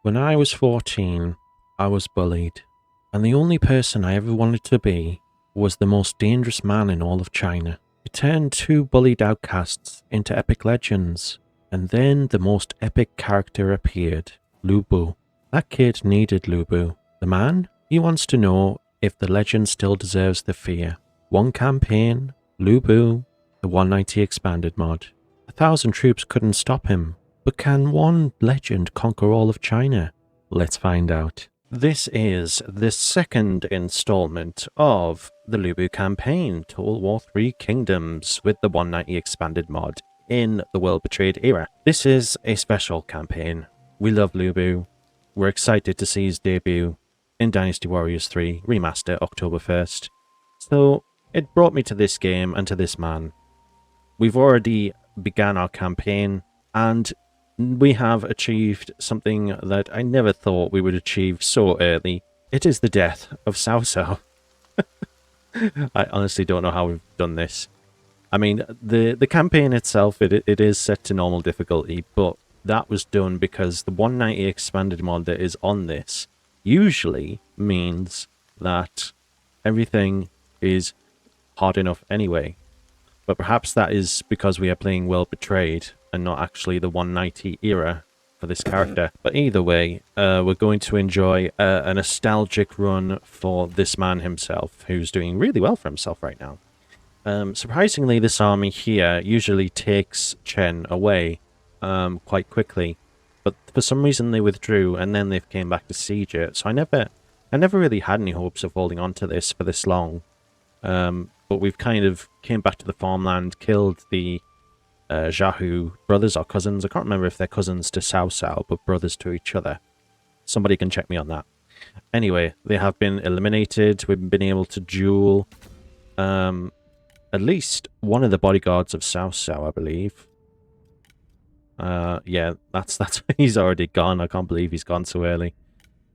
When I was 14, I was bullied, and the only person I ever wanted to be was the most dangerous man in all of China. It turned two bullied outcasts into epic legends, and then the most epic character appeared, Lu Bu. That kid needed Lu Bu. The man? He wants to know if the legend still deserves the fear. One campaign, Lu Bu, the 190 expanded mod. 1,000 troops couldn't stop him. But can one legend conquer all of China? Let's find out. This is the second installment of the Lu Bu campaign, Total War 3 Kingdoms, with the 190 expanded mod in the World Betrayed era. This is a special campaign. We love Lu Bu. We're excited to see his debut in Dynasty Warriors 3 Remaster October 1st. So it brought me to this game and to this man. We've already began our campaign, and we have achieved something that I never thought we would achieve so early. It is the death of Cao Cao. I honestly don't know how we've done this. I mean, the campaign itself, it is set to normal difficulty, but that was done because the 190 expanded mod that is on this usually means that everything is hard enough anyway. But perhaps that is because we are playing World Betrayed and not actually the 190 era for this character. But either way, we're going to enjoy a nostalgic run for this man himself, who's doing really well for himself right now. Surprisingly, this army here usually takes Chen away quite quickly, but for some reason they withdrew and then they came back to siege it. So I never really had any hopes of holding on to this for this long. But we've kind of came back to the farmland, killed the Jiahu brothers or cousins. I can't remember if they're cousins to Cao Cao, but brothers to each other. Somebody can check me on that. Anyway, they have been eliminated. We've been able to duel at least one of the bodyguards of Cao Cao, I believe. Yeah, that's he's already gone. I can't believe he's gone so early.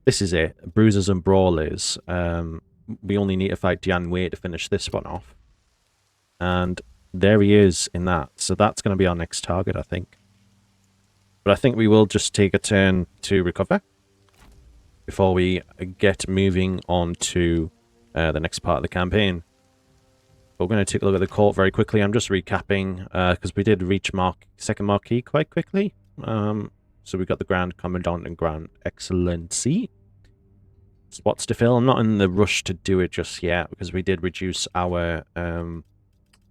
This is it. Bruisers and Brawlers. We only need to fight Dian Wei to finish this one off. And there he is in that. So that's going to be our next target, I think. But I think we will just take a turn to recover before we get moving on to the next part of the campaign. But we're going to take a look at the court very quickly. I'm just recapping because we did reach second marquee quite quickly. So we got the Grand Commandant and Grand Excellency spots to fill. I'm not in the rush to do it just yet because we did reduce our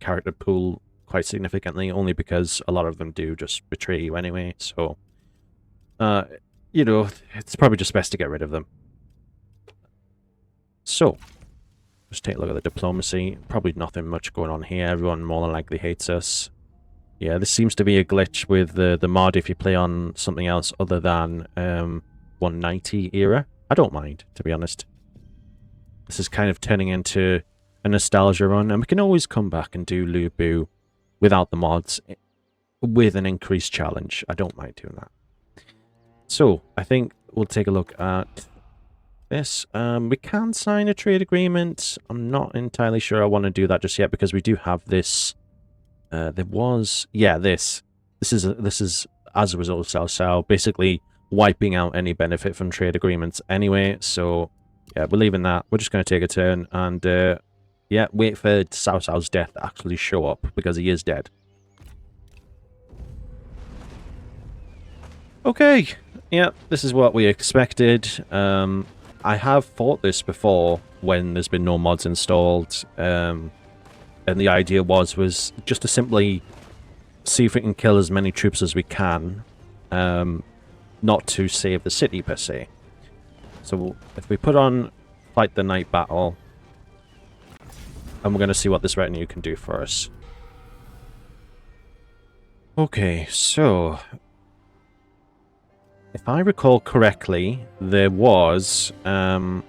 character pool quite significantly, only because a lot of them do just betray you anyway. So, you know, it's probably just best to get rid of them. So, just take a look at the diplomacy. Probably nothing much going on here. Everyone more than likely hates us. Yeah, this seems to be a glitch with the mod if you play on something else other than 190 era. I don't mind, to be honest. This is kind of turning into a nostalgia run, and we can always come back and do Lu Bu without the mods with an increased challenge. I don't mind doing that. So, I think we'll take a look at this. We can sign a trade agreement. I'm not entirely sure I want to do that just yet because we do have this. There was, yeah, this is as a result of Cao Cao basically wiping out any benefit from trade agreements anyway. So yeah, we're leaving that. We're just going to take a turn and yeah, wait for Cao Cao's death to actually show up because he is dead. Okay, yeah, this is what we expected. I have fought this before when there's been no mods installed, and the idea was just to simply see if we can kill as many troops as we can, not to save the city per se. So if we put on Fight the Night Battle, and we're going to see what this retinue can do for us. Okay, so if I recall correctly, there was a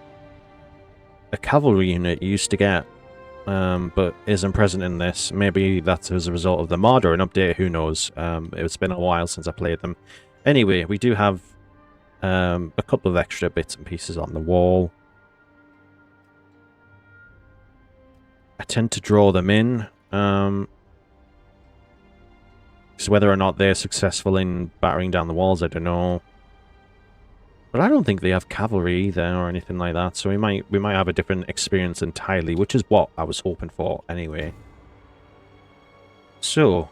cavalry unit you used to get, but isn't present in this. Maybe that's as a result of the mod or an update, who knows. It's been a while since I played them. Anyway, we do have a couple of extra bits and pieces on the wall. I tend to draw them in. So whether or not they're successful in battering down the walls, I don't know. But I don't think they have cavalry either or anything like that, so we might have a different experience entirely, which is what I was hoping for anyway. So,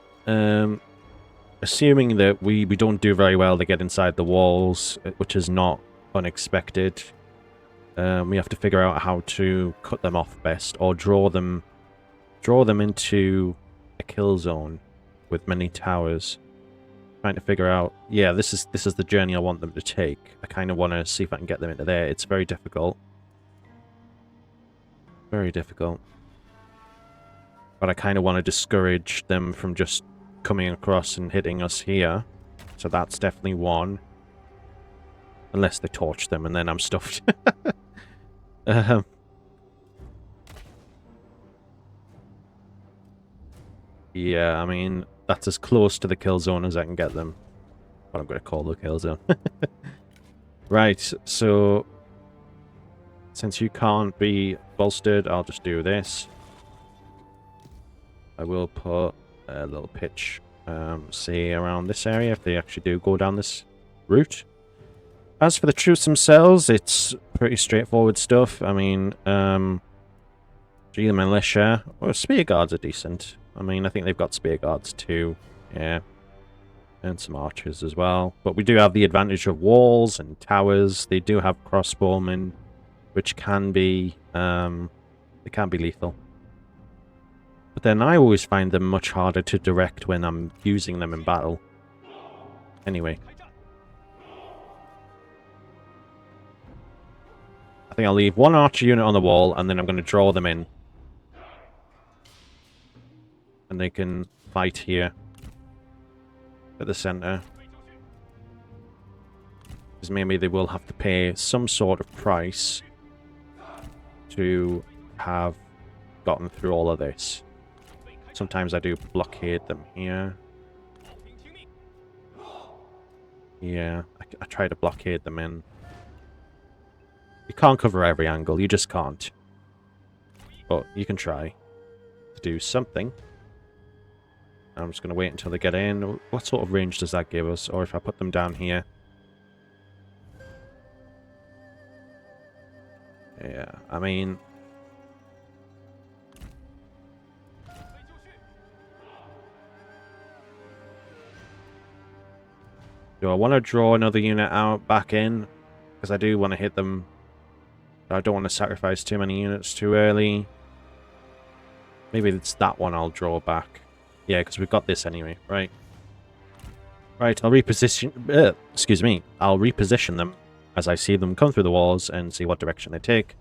assuming that we don't do very well to get inside the walls, which is not unexpected, we have to figure out how to cut them off best, or draw them into a kill zone with many towers. Trying to figure out, yeah, this is the journey I want them to take. I kind of want to see if I can get them into there. It's very difficult. Very difficult. But I kind of want to discourage them from just coming across and hitting us here. So that's definitely one. Unless they torch them and then I'm stuffed. Yeah, I mean, that's as close to the kill zone as I can get them. What I'm going to call the kill zone. Right, so since you can't be bolstered, I'll just do this. I will put a little pitch, say, around this area if they actually do go down this route. As for the troops themselves, it's pretty straightforward stuff. I mean, the militia, well, spear guards are decent. I mean, I think they've got spear guards too. Yeah. And some archers as well. But we do have the advantage of walls and towers. They do have crossbowmen, which can be, they can be lethal. But then I always find them much harder to direct when I'm using them in battle. Anyway. I think I'll leave one archer unit on the wall, and then I'm going to draw them in. And they can fight here. At the center. Because maybe they will have to pay some sort of price to have gotten through all of this. Sometimes I do blockade them here. Yeah, I try to blockade them in. You can't cover every angle, you just can't. But you can try to do something. I'm just going to wait until they get in. What sort of range does that give us? Or if I put them down here. Yeah, I mean... do I want to draw another unit out back in? Because I do want to hit them. I don't want to sacrifice too many units too early. Maybe it's that one I'll draw back. Yeah, because we've got this anyway, right? Right, I'll reposition... excuse me. I'll reposition them as I see them come through the walls and see what direction they take.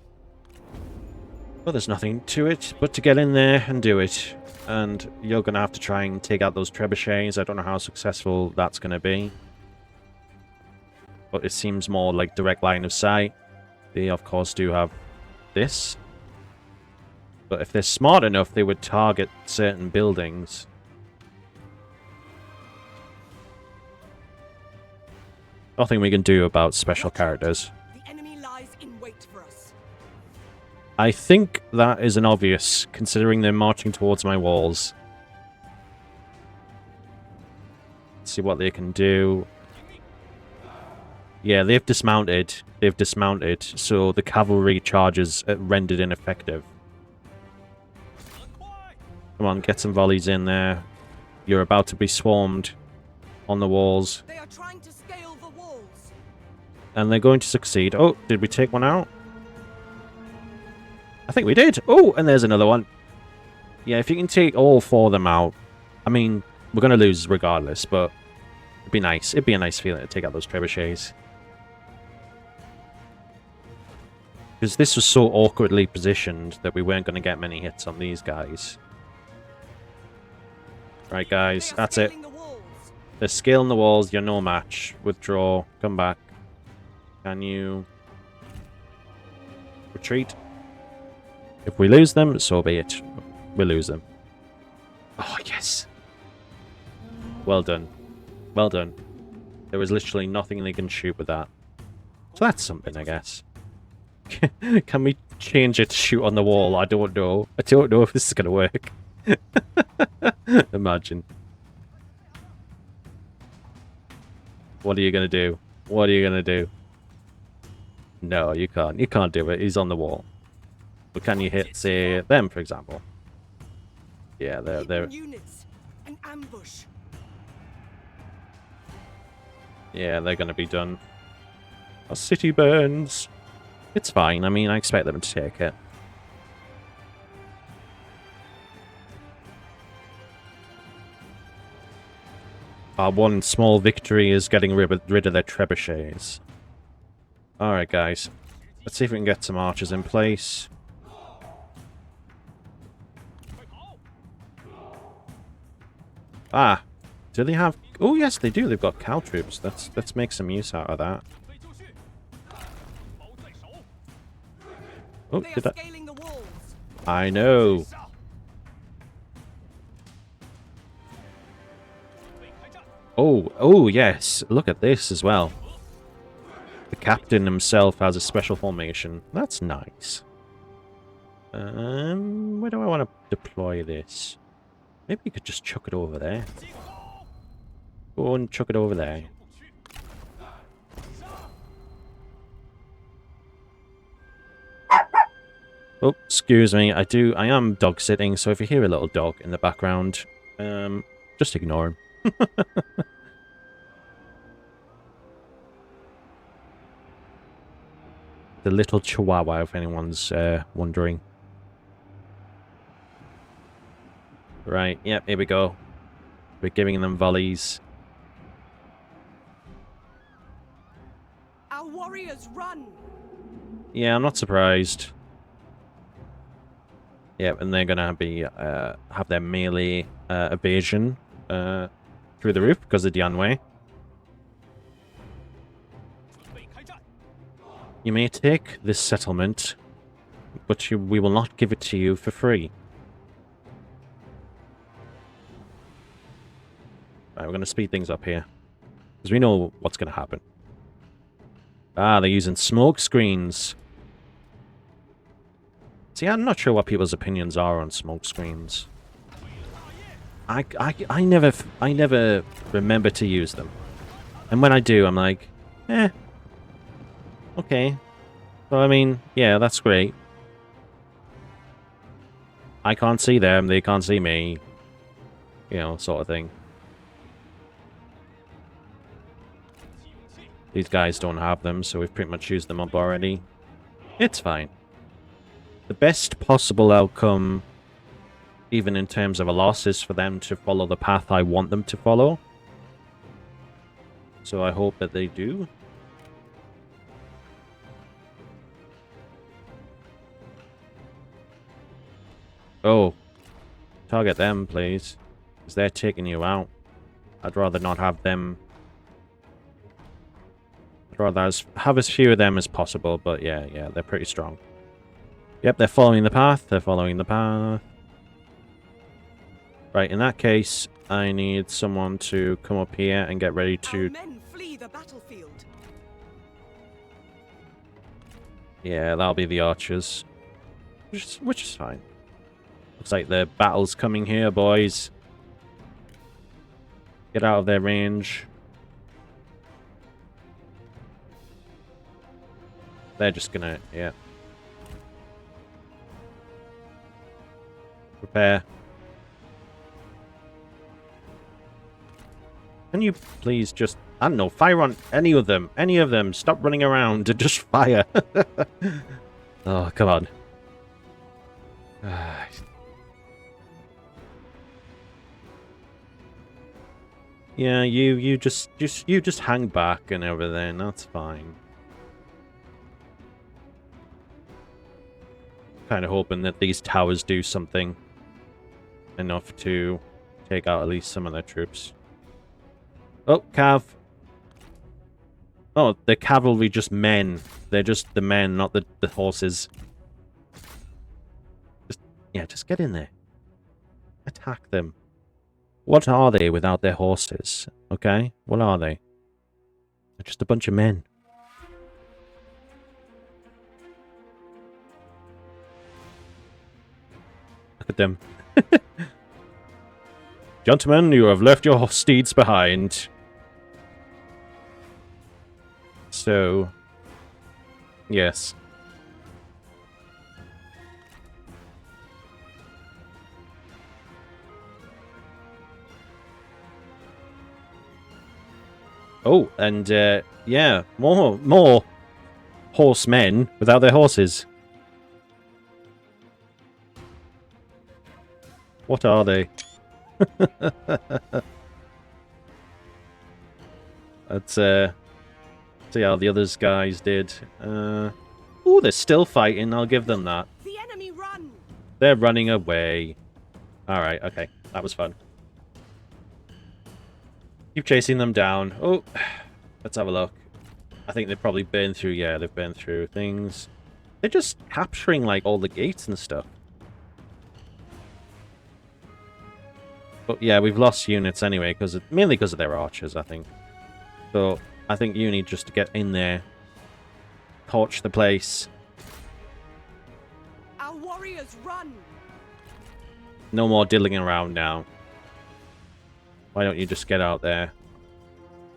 Well, there's nothing to it but to get in there and do it. And you're going to have to try and take out those trebuchets. I don't know how successful that's going to be. But it seems more like direct line of sight. They, of course, do have this. But if they're smart enough, they would target certain buildings. Nothing we can do about special characters. The enemy lies in wait for us. I think that is an obvious, considering they're marching towards my walls. Let's see what they can do. Yeah, they've dismounted. They've dismounted, so the cavalry charges are rendered ineffective. Come on, get some volleys in there. You're about to be swarmed on the walls. They are trying to scale the walls. And they're going to succeed. Oh, did we take one out? I think we did. Oh, and there's another one. Yeah, if you can take all four of them out. I mean, we're going to lose regardless, but it'd be nice. It'd be a nice feeling to take out those trebuchets. Because this was so awkwardly positioned that we weren't going to get many hits on these guys. Right, guys, that's it. They're scaling the walls. You're no match. Withdraw. Come back. Can you retreat? If we lose them, so be it. We lose them. Oh, yes. Well done. Well done. There was literally nothing they can shoot with that. So that's something, I guess. Can we change it to shoot on the wall? I don't know. I don't know if this is going to work. Imagine. What are you going to do? What are you going to do? No, you can't. You can't do it. He's on the wall. But can you hit, say, them, for example? Yeah, they're... Hidden units. An ambush. Yeah, they're going to be done. Our city burns. It's fine. I mean, I expect them to take it. Our one small victory is getting rid of their trebuchets. Alright, guys. Let's see if we can get some archers in place. Ah, do they have... Oh, yes, they do. They've got cow troops. Let's make some use out of that. Oh, They did are I... scaling the walls. I know. Oh, yes. Look at this as well. The captain himself has a special formation. That's nice. Where do I want to deploy this? Maybe you could just chuck it over there. Go and chuck it over there. Oh, excuse me. I am dog sitting, so if you hear a little dog in the background, just ignore him. The little chihuahua, if anyone's wondering. Right, yep, here we go. We're giving them volleys. Our warriors run. Yeah, I'm not surprised. Yep, and they're gonna be have their melee evasion through the roof because of Dianwei. You may take this settlement, but we will not give it to you for free. Right, we're going to speed things up here. Because we know what's going to happen. Ah, they're using smoke screens. See, I'm not sure what people's opinions are on smoke screens. I never remember to use them. And when I do, I'm like, eh. Okay. Well, I mean, yeah, that's great. I can't see them, they can't see me. You know, sort of thing. These guys don't have them, so we've pretty much used them up already. It's fine. The best possible outcome, even in terms of a loss, is for them to follow the path I want them to follow. So I hope that they do. Oh. Target them, please. Because they're taking you out. I'd rather not have them. I'd rather have as few of them as possible, but yeah, they're pretty strong. Yep, they're following the path. They're following the path. Right, in that case, I need someone to come up here and get ready to... Our men flee the battlefield. Yeah, that'll be the archers. Which is fine. Looks like the battle's coming here, boys. Get out of their range. They're just gonna... yeah. Prepare. Can you please just... I don't know, fire on any of them. Any of them. Stop running around and just fire. Oh, come on. Yeah, you just hang back and everything. That's fine. Kind of hoping that these towers do something enough to take out at least some of their troops. Oh, cav. Oh, the cavalry just men. They're just the men, not the horses. Just get in there. Attack them. What are they without their horses? Okay? What are they? They're just a bunch of men. Look at them. Gentlemen, you have left your steeds behind. So, Yes. Oh, and yeah, more horsemen without their horses. What are they? Let's see how the others guys did. Oh, they're still fighting. I'll give them that. The enemy run! They're running away. All right, okay, that was fun. Keep chasing them down. Oh, let's have a look. I think they've probably been through. Yeah, they've been through things. They're just capturing like all the gates and stuff. But yeah, we've lost units anyway, mainly because of their archers, I think. So I think you need just to get in there, torch the place. Our warriors run! No more diddling around now. Why don't you just get out there?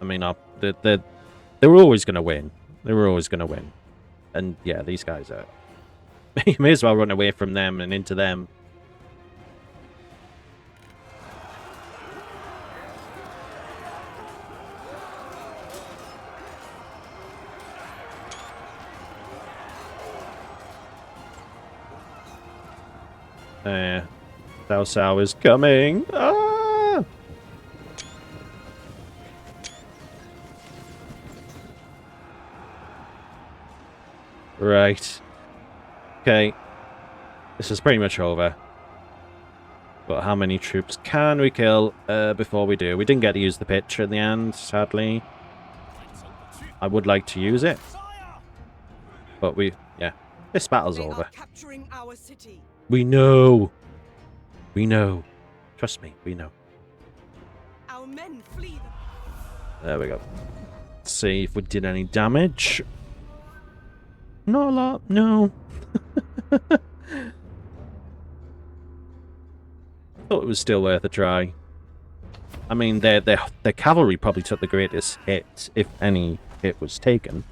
I mean, they were always going to win. They were always going to win. And yeah, these guys are... you may as well run away from them and into them. Cao Cao is coming. Ah! Right. Okay. This is pretty much over. But how many troops can we kill before we do? We didn't get to use the pitch in the end, sadly. I would like to use it. But yeah. This battle's They over. are capturing our city. We know. We know. Trust me, we know. Our men flee them. There we go. Let's see if we did any damage. Not a lot, no. Thought it was still worth a try. I mean, their cavalry probably took the greatest hit, if any hit was taken.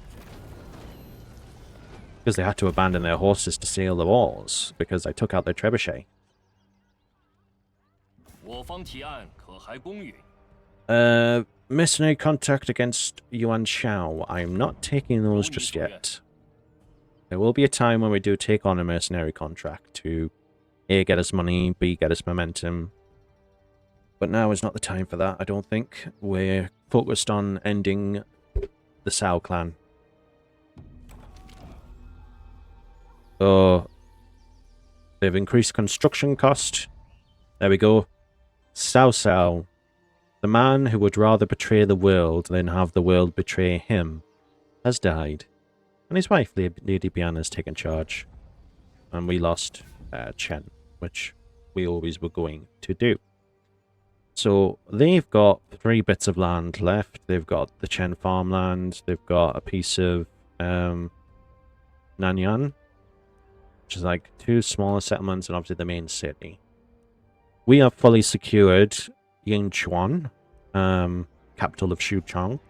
Because they had to abandon their horses to sail the walls, because I took out their trebuchet. Mercenary contact against Yuan Shao. I'm not taking those just yet. There will be a time when we do take on a mercenary contract to A, get us money, B, get us momentum. But now is not the time for that, I don't think. We're focused on ending the Cao clan. So, they've increased construction cost. There we go. Cao Cao, the man who would rather betray the world than have the world betray him, has died. And his wife, Lady Bian, has taken charge. And we lost Chen, which we always were going to do. So they've got 3 bits of land left. They've got the Chen farmland. They've got a piece of Nanyuan, which is like 2 smaller settlements and obviously the main city. We have fully secured Yingchuan, capital of Xuchang.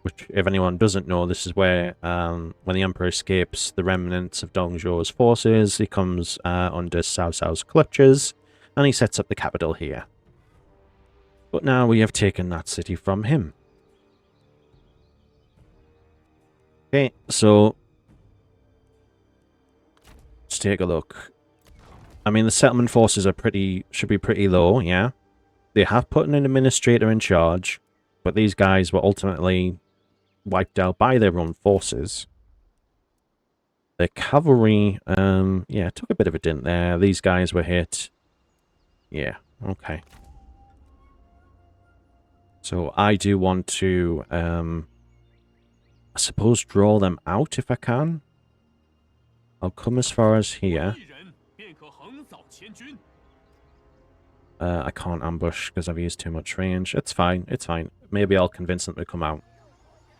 Which, if anyone doesn't know, this is where, when the Emperor escapes the remnants of Dongzhou's forces, he comes under Cao Cao's clutches, and he sets up the capital here. But now we have taken that city from him. Okay, so let's take a look. I mean, the settlement forces are should be pretty low, yeah. They have put an administrator in charge, but these guys were ultimately wiped out by their own forces. Their cavalry, yeah, took a bit of a dent there. These guys were hit. Yeah, okay. So I do want to, I suppose, draw them out if I can. I'll come as far as here. I can't ambush because I've used too much range. It's fine, it's fine. Maybe I'll convince them to come out.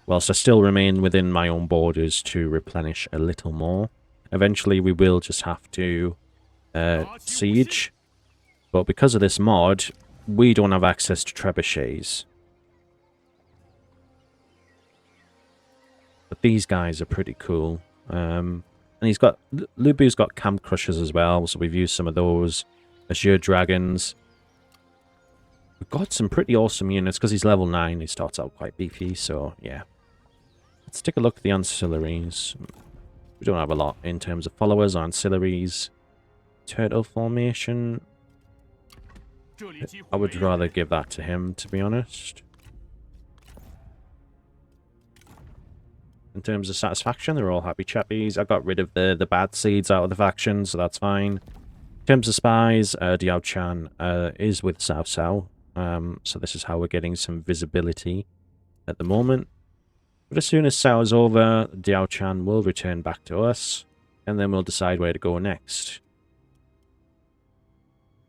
Whilst I still remain within my own borders to replenish a little more. Eventually we will just have to siege. But because of this mod, we don't have access to trebuchets. But these guys are pretty cool. And he's got... Lubu's got Camp Crushers as well, so we've used some of those. Azure Dragons. We've got some pretty awesome units, because he's level 9, he starts out quite beefy, so yeah. Let's take a look at the ancillaries. We don't have a lot in terms of followers or ancillaries. Turtle formation. I would rather give that to him, to be honest. In terms of satisfaction, they're all happy chappies. I got rid of the bad seeds out of the faction, so that's fine. In terms of spies, Cao Cao is with Cao Cao. So this is how we're getting some visibility at the moment. But as soon as Cao is over, Cao Cao will return back to us. And then we'll decide where to go next.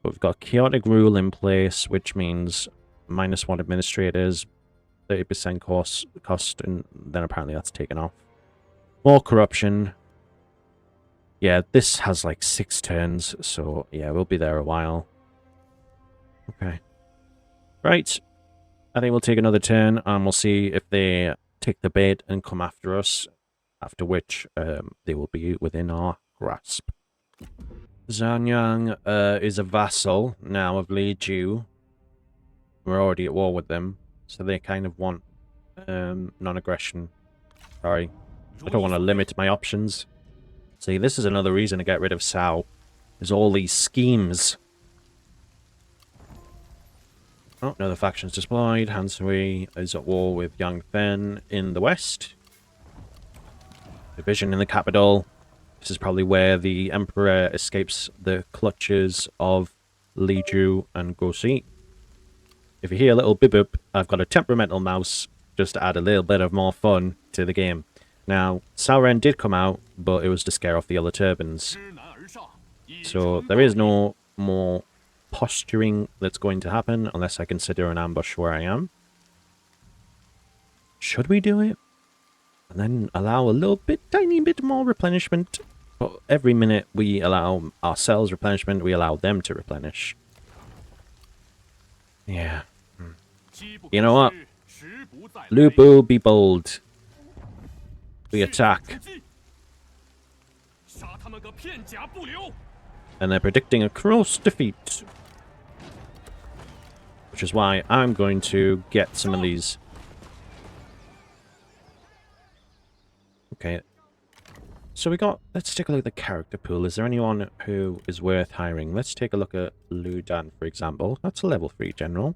But we've got chaotic rule in place, which means -1 administrators, 30% cost, and then apparently that's taken off. More corruption. Yeah, this has like 6 turns, so yeah, we'll be there a while. Okay. Right. I think we'll take another turn, and we'll see if they take the bait and come after us, after which they will be within our grasp. Zhanyang is a vassal now of Li Ju. We're already at war with them, so they kind of want non-aggression. Sorry, I don't want to limit my options. See, this is another reason to get rid of Cao. There's all these schemes. Oh, another faction's deployed. Han Sui is at war with Yang Fen in the west. Division in the capital. This is probably where the Emperor escapes the clutches of Li Ju and Gosi. If you hear a little bip-bip, I've got a temperamental mouse just to add a little bit of more fun to the game. Now, Cao Ren did come out, but it was to scare off the other turbans. So there is no more posturing that's going to happen unless I consider an ambush where I am. Should we do it? And then allow a little bit, tiny bit more replenishment. But every minute we allow ourselves replenishment, we allow them to replenish. Yeah. You know what? Lu Bu, be bold. We attack. And they're predicting a close defeat. Which is why I'm going to get some of these. Okay. So we got... Let's take a look at the character pool. Is there anyone who is worth hiring? Let's take a look at Lu Dan, for example. That's a level 3 general.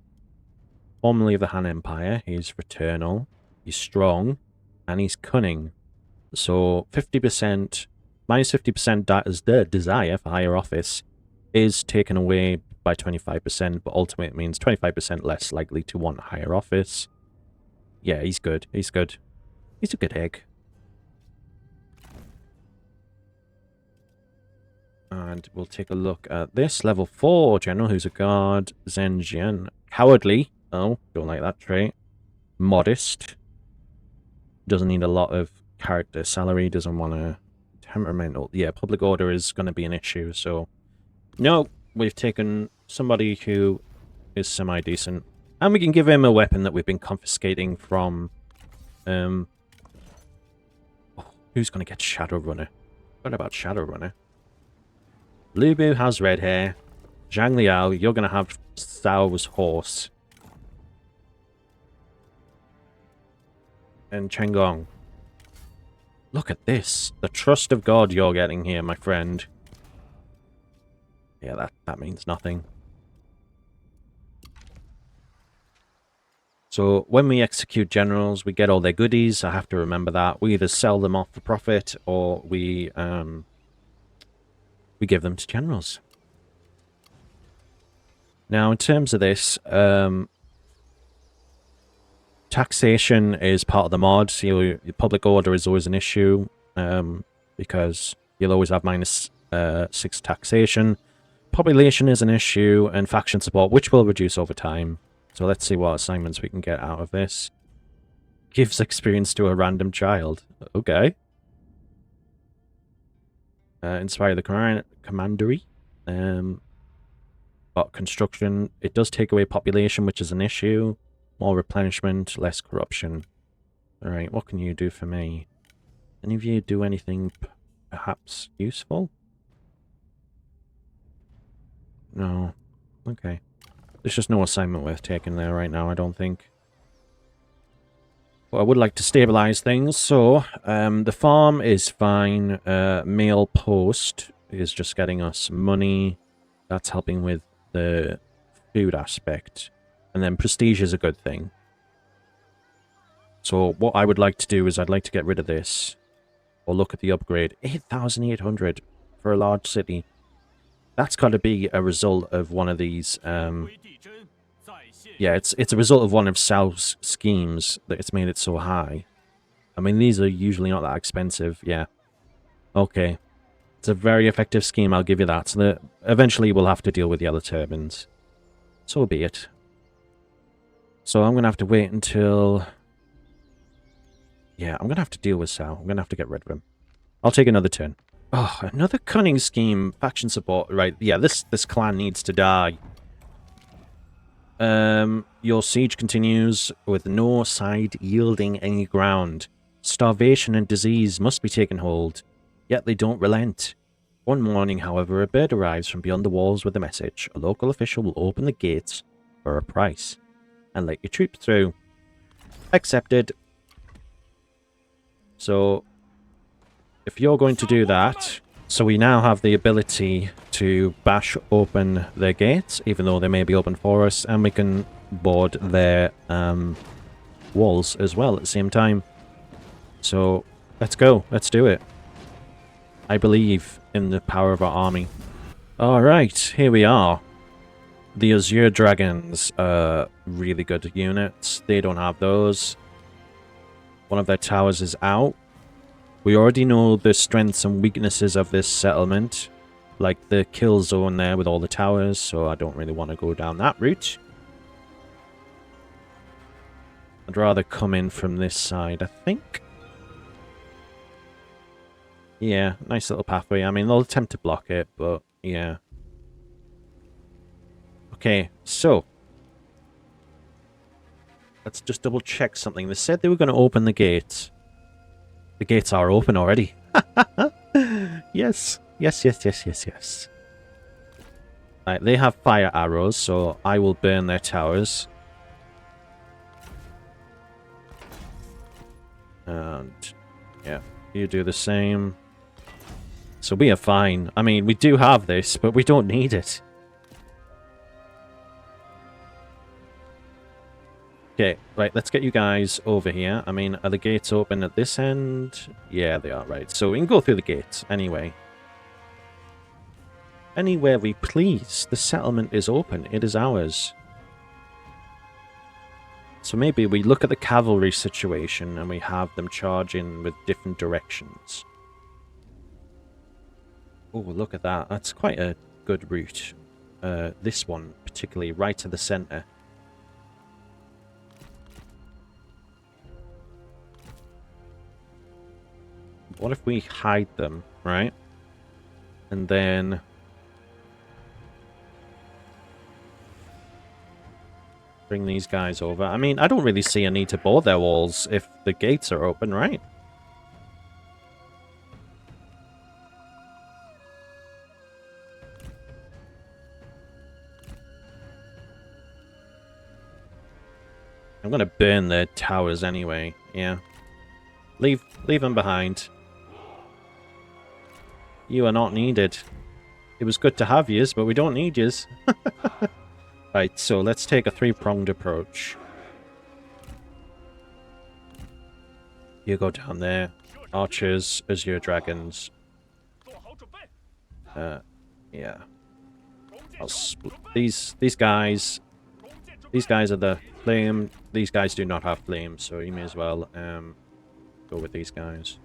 Formerly of the Han Empire. He's fraternal. He's strong. And he's cunning. So 50%... minus 50% as the desire for higher office is taken away by 25%, but ultimately it means 25% less likely to want higher office. Yeah, he's good. He's good. He's a good egg. And we'll take a look at this. Level 4 general, who's a guard. Zhen Jian. Cowardly. Oh, don't like that trait. Modest. Doesn't need a lot of character salary. Doesn't want to... Temperamental. Yeah, public order is going to be an issue, so... No, we've taken somebody who is semi-decent. And we can give him a weapon that we've been confiscating from... Oh, who's going to get Shadowrunner? What about Shadowrunner? Lu Bu has red hair. Zhang Liao, you're going to have Cao's horse. And Chen Gong. Look at this. The trust of God you're getting here, my friend. Yeah, that means nothing. So, when we execute generals, we get all their goodies. I have to remember that. We either sell them off for profit, or we give them to generals. Now, in terms of this, taxation is part of the mod. So public order is always an issue because you'll always have -6 taxation. Population is an issue, and faction support, which will reduce over time. So let's see what assignments we can get out of this. Gives experience to a random child. Okay. Inspire the commandery. But construction, it does take away population, which is an issue. More replenishment, less corruption. Alright, what can you do for me? Any of you do anything perhaps useful? No. Okay. There's just no assignment worth taking there right now, I don't think. But I would like to stabilize things, so the farm is fine. Mail post is just getting us money. That's helping with the food aspect. And then prestige is a good thing. So what I would like to do is I'd like to get rid of this. Or look at the upgrade. 8,800 for a large city. That's got to be a result of one of these... yeah, it's a result of one of Sal's schemes that it's made it so high. I mean, these are usually not that expensive. Yeah. Okay. It's a very effective scheme, I'll give you that. So that eventually we'll have to deal with yellow turbans. So be it. So I'm going to have to wait until... yeah, I'm going to have to deal with Sal. I'm going to have to get rid of him. I'll take another turn. Oh, another cunning scheme. Faction support. Right, yeah, this clan needs to die. Your siege continues with no side yielding any ground. Starvation and disease must be taken hold, yet they don't relent. One morning, however, a bird arrives from beyond the walls with a message. A local official will open the gates for a price and let your troops through. Accepted. So, if you're going to do that, so we now have the ability to bash open their gates, even though they may be open for us, and we can board their walls as well at the same time. So, let's go. Let's do it. I believe in the power of our army. Alright, here we are. The Azure Dragons are really good units. They don't have those. One of their towers is out. We already know the strengths and weaknesses of this settlement, like the kill zone there with all the towers, so I don't really want to go down that route. I'd rather come in from this side, I think. Yeah, nice little pathway. I mean, they'll attempt to block it, but yeah. Okay, so let's just double check something. They said they were going to open the gates. The gates are open already. Yes. Yes. Right, they have fire arrows, so I will burn their towers. And, yeah, you do the same. So we are fine. I mean, we do have this, but we don't need it. Okay, right, let's get you guys over here. I mean, are the gates open at this end? Yeah, they are, right. So we can go through the gates anyway. Anywhere we please. The settlement is open. It is ours. So maybe we look at the cavalry situation and we have them charge in with different directions. Oh, look at that. That's quite a good route. This one, particularly, right to the center. What if we hide them, right? And then... bring these guys over. I mean, I don't really see a need to board their walls if the gates are open, right? I'm gonna burn their towers anyway, yeah. Leave them behind. You are not needed. It was good to have yous, but we don't need yous. Right, so let's take a three-pronged approach. You go down there. Archers, Azure Dragons. Yeah. I'll split these guys. These guys are the flame. These guys do not have flame, so you may as well go with these guys.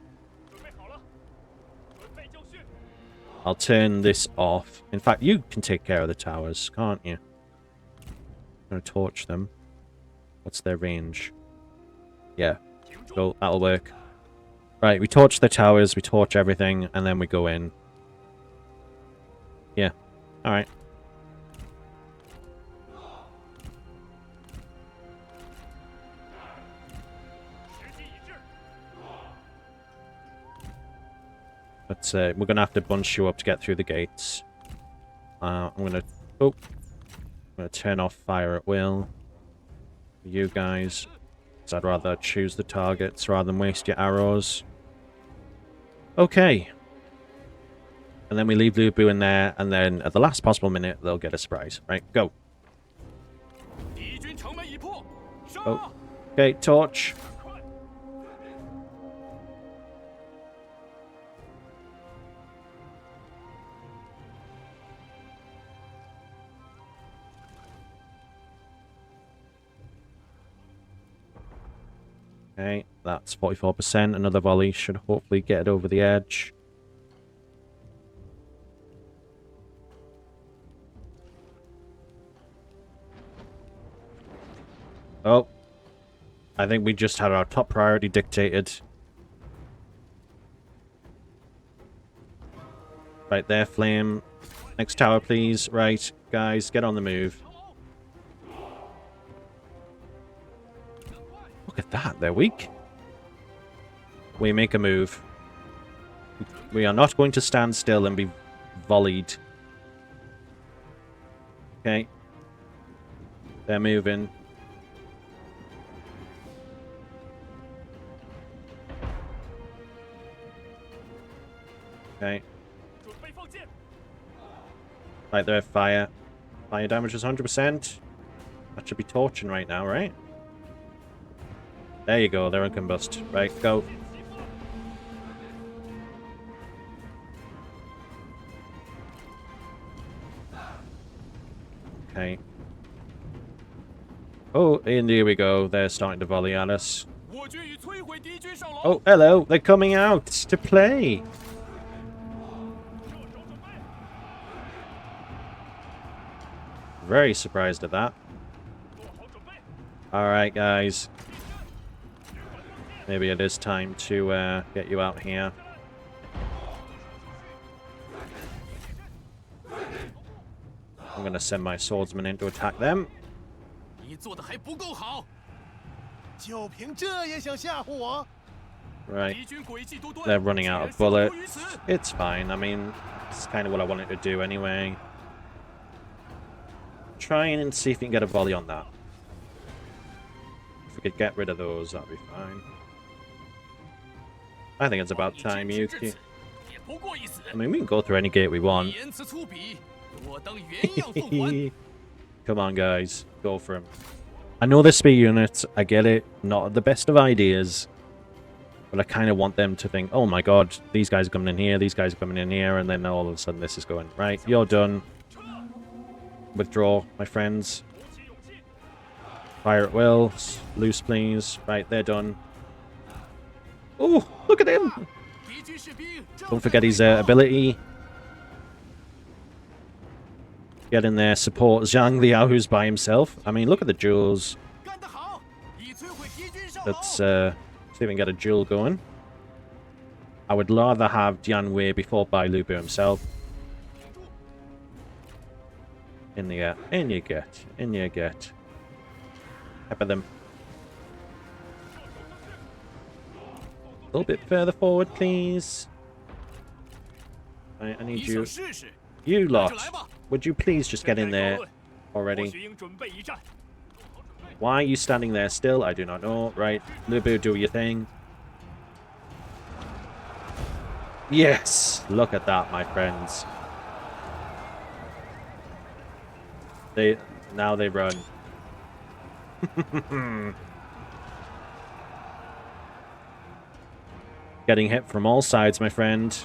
I'll turn this off. In fact, you can take care of the towers, can't you? I'm gonna torch them. What's their range? Yeah. So that'll work. Right, we torch the towers, we torch everything, and then we go in. Yeah. Alright. But we're going to have to bunch you up to get through the gates. I'm going to... Oh. I'm going to turn off fire at will. For you guys. Because I'd rather choose the targets rather than waste your arrows. Okay. And then we leave Lu Bu in there, and then at the last possible minute, they'll get a surprise. Right, go. Oh. Okay, torch. Okay, that's 44%. Another volley should hopefully get it over the edge. Oh. I think we just had our top priority dictated. Right there, flame. Next tower, please. Right, guys, get on the move. Look at that, they're weak. We make a move. We are not going to stand still and be volleyed. Okay. They're moving. Okay. Right there, fire. Fire damage is 100%. That should be torching right now, right? There you go, they're in combust. Right, go. Okay. Oh, and here we go. They're starting to volley at us. Oh, hello. They're coming out to play. Very surprised at that. Alright, guys. Maybe it is time to get you out here. I'm going to send my swordsman in to attack them. Right. They're running out of bullets. It's fine. I mean, it's kind of what I wanted to do anyway. Try and see if you can get a volley on that. If we could get rid of those, that'd be fine. I think it's about time, Yuki. I mean, we can go through any gate we want. Come on, guys. Go for him. I know they're speed units. I get it. Not the best of ideas. But I kind of want them to think, oh my god, these guys are coming in here, these guys are coming in here, and then all of a sudden this is going, right, you're done. Withdraw, my friends. Fire at will. Loose, please. Right, they're done. Oh, look at him! Don't forget his ability. Get in there, support Zhang Liao, who's by himself. I mean, look at the duels. Let's see if we can get a duel going. I would rather have Dian Wei before Bai Lu Bu himself. In the air. In you get. In you get. Pepper them. A little bit further forward, please. I need you. You lot. Would you please just get in there already? Why are you standing there still? I do not know. Right. Lu Bu, do your thing. Yes! Look at that, my friends. Now they run. Getting hit from all sides, my friend.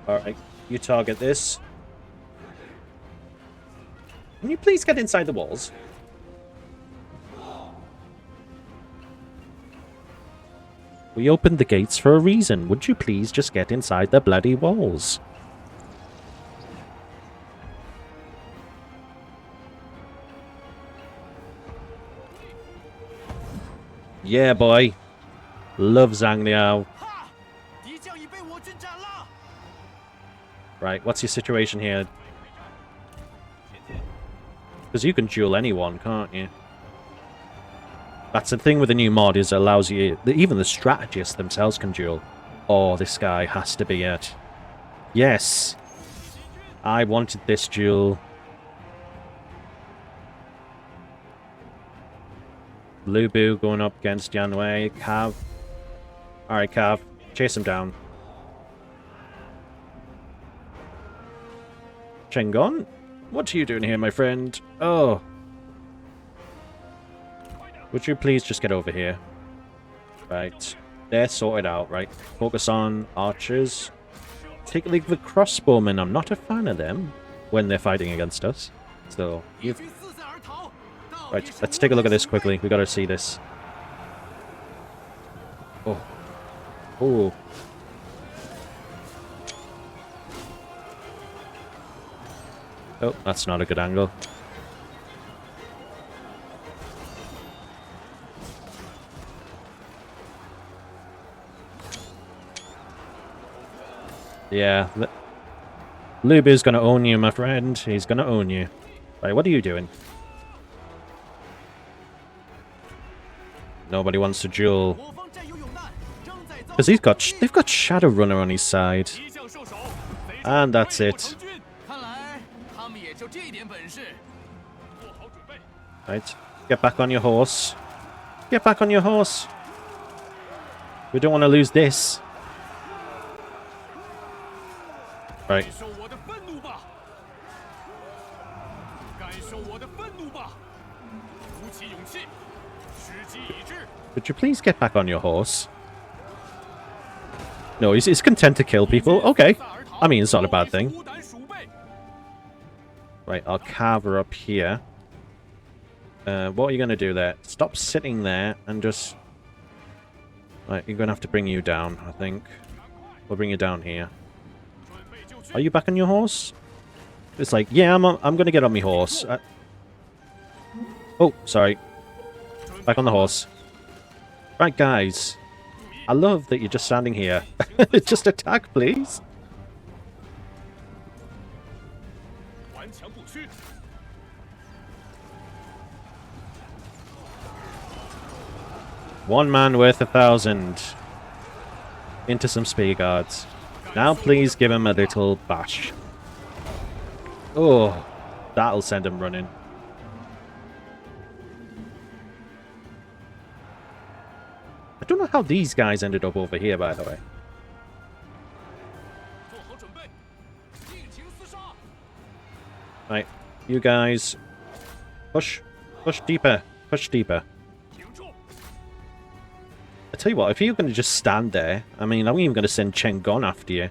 Alright, you target this. Can you please get inside the walls? We opened the gates for a reason. Would you please just get inside the bloody walls? Yeah, boy. Love Zhang Liao. Right, what's your situation here? Because you can duel anyone, can't you? That's the thing with the new mod, is it allows you... Even the strategists themselves can duel. Oh, this guy has to be it. Yes! I wanted this duel. Lu Bu going up against Yan Wei. Cav. Alright, Cav. Chase him down. Chengon? What are you doing here, my friend? Oh. Would you please just get over here? Right. They're sorted out, right? Focus on archers. Take a look at the crossbowmen. I'm not a fan of them when they're fighting against us. So, right, let's take a look at this quickly. We gotta see this. Oh. Oh. Oh, that's not a good angle. Yeah. Lubu's gonna own you, my friend. He's gonna own you. Right, what are you doing? Nobody wants to duel. Because they've got Shadowrunner on his side. And that's it. Right. Get back on your horse. Get back on your horse. We don't want to lose this. Right. Could you please get back on your horse? No, he's content to kill people. Okay. I mean, it's not a bad thing. Right, I'll carve her up here. What are you going to do there? Stop sitting there and just... Right, you're going to have to bring you down, I think. We'll bring you down here. Are you back on your horse? It's like, yeah, I'm going to get on my horse. Oh, sorry. Back on the horse. Right, guys. I love that you're just standing here. Just attack, please. One man worth 1,000. Into some spear guards. Now please give him a little bash. Oh, that'll send him running. I don't know how these guys ended up over here, by the way. Right, you guys. Push. Push deeper. Push deeper. I tell you what, if you're going to just stand there, I mean, I'm even going to send Chengon after you.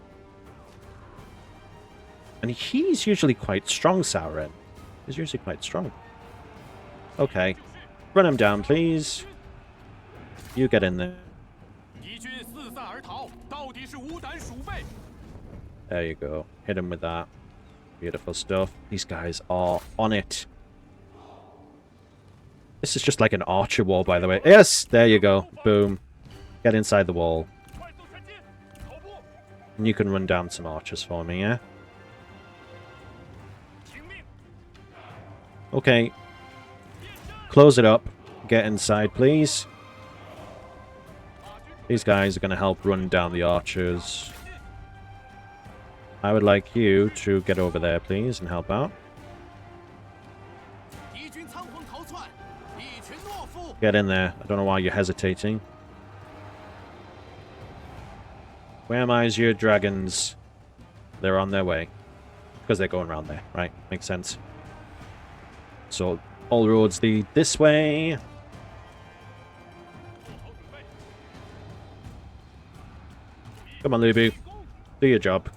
And he's usually quite strong, Sauron. He's usually quite strong. Okay. Run him down, please. You get in there. There you go. Hit him with that. Beautiful stuff. These guys are on it. This is just like an archer wall, by the way. Yes! There you go. Boom. Get inside the wall. And you can run down some archers for me, yeah? Okay. Close it up. Get inside, please. These guys are going to help run down the archers. I would like you to get over there, please, and help out. Get in there. I don't know why you're hesitating. Where am I, your dragons? They're on their way. Because they're going around there, right? Makes sense. So, all roads lead this way. Come on, Lubu. Do your job.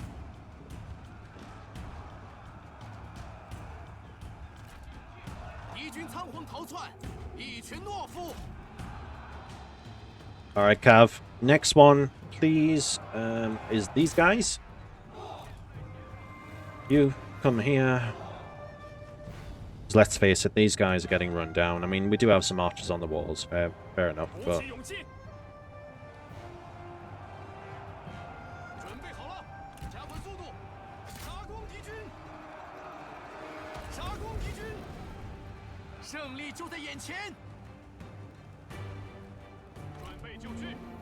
Alright, Cav. Next one, please, is these guys. You come here. Let's face it, these guys are getting run down. I mean, we do have some archers on the walls. Fair enough, but...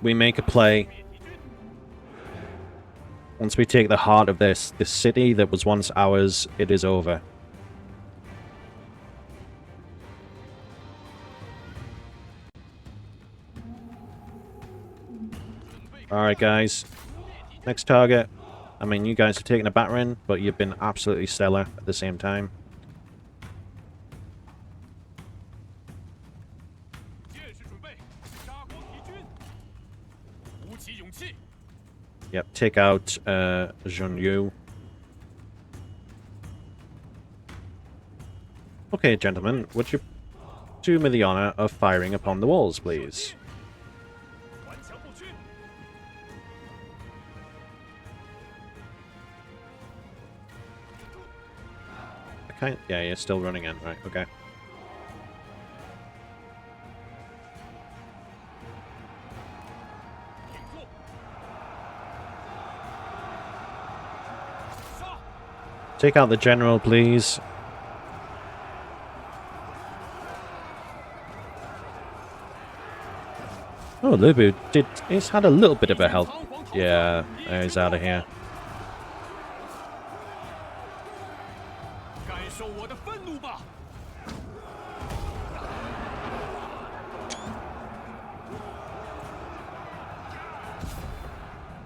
We make a play. Once we take the heart of this city that was once ours, it is over. Alright, guys. Next target. I mean, you guys are taking a battering, but you've been absolutely stellar at the same time. Yep, take out Zhun Yu. Okay, gentlemen, would you do me the honor of firing upon the walls, please? Okay, yeah, you're still running in, right, okay. Take out the general, please. Oh, Lubu he's had a little bit of a health. Yeah, he's out of here.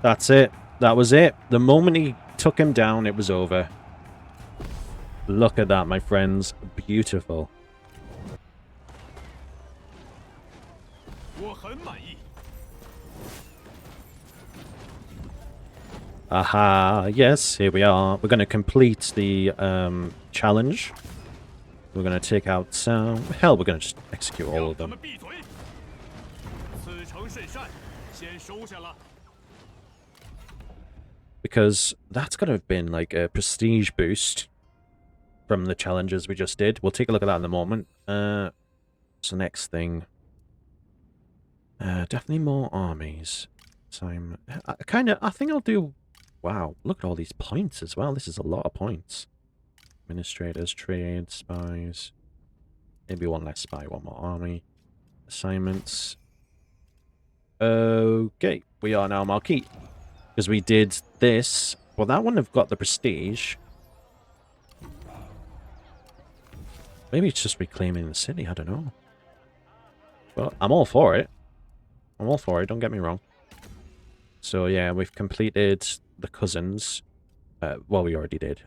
That's it. That was it. The moment he took him down, it was over. Look at that, my friends. Beautiful. Aha, yes, here we are. We're going to complete the challenge. We're going to take out some... Hell, we're going to just execute all of them. Because that's going to have been like a prestige boost from the challenges we just did. We'll take a look at that in a moment. So next thing. Definitely more armies. So I think I'll do... Wow, look at all these points as well. This is a lot of points. Administrators, trade, spies. Maybe one less spy, one more army. Assignments. Okay, we are now Marquis. Because we did this. Well, that wouldn't have got the prestige. Maybe it's just reclaiming the city, I don't know. But I'm all for it. I'm all for it, don't get me wrong. So yeah, we've completed the cousins. Well, we already did.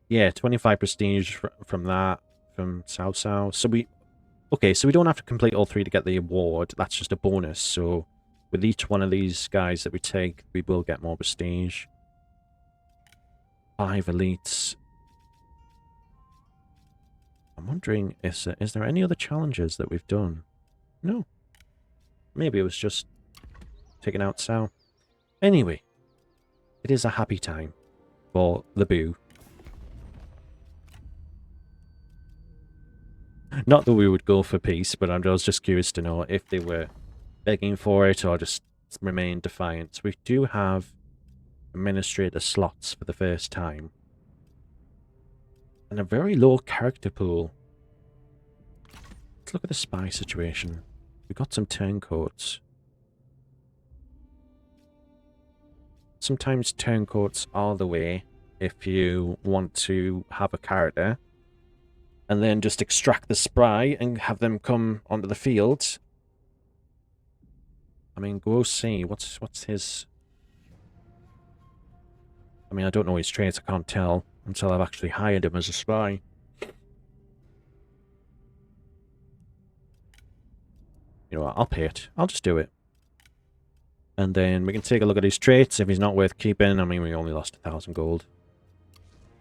Yeah, 25 prestige from that, from Cao Cao. So we... Okay, so we don't have to complete all three to get the award. That's just a bonus. So with each one of these guys that we take, we will get more prestige. 5 elites. I'm wondering, is there any other challenges that we've done? No. Maybe it was just taking out Cao. Anyway, it is a happy time for the Boo. Not that we would go for peace, but I was just curious to know if they were begging for it or just remain defiant. So we do have administrator slots for the first time. And a very low character pool. Let's look at the spy situation. We got some turncoats. Sometimes turncoats are the way if you want to have a character and then just extract the spy and have them come onto the field. I mean, go see. What's his... I mean, I don't know his traits. I can't tell until I've actually hired him as a spy. You know what? I'll pay it. I'll just do it. And then we can take a look at his traits. If he's not worth keeping, I mean, we only lost 1,000 gold.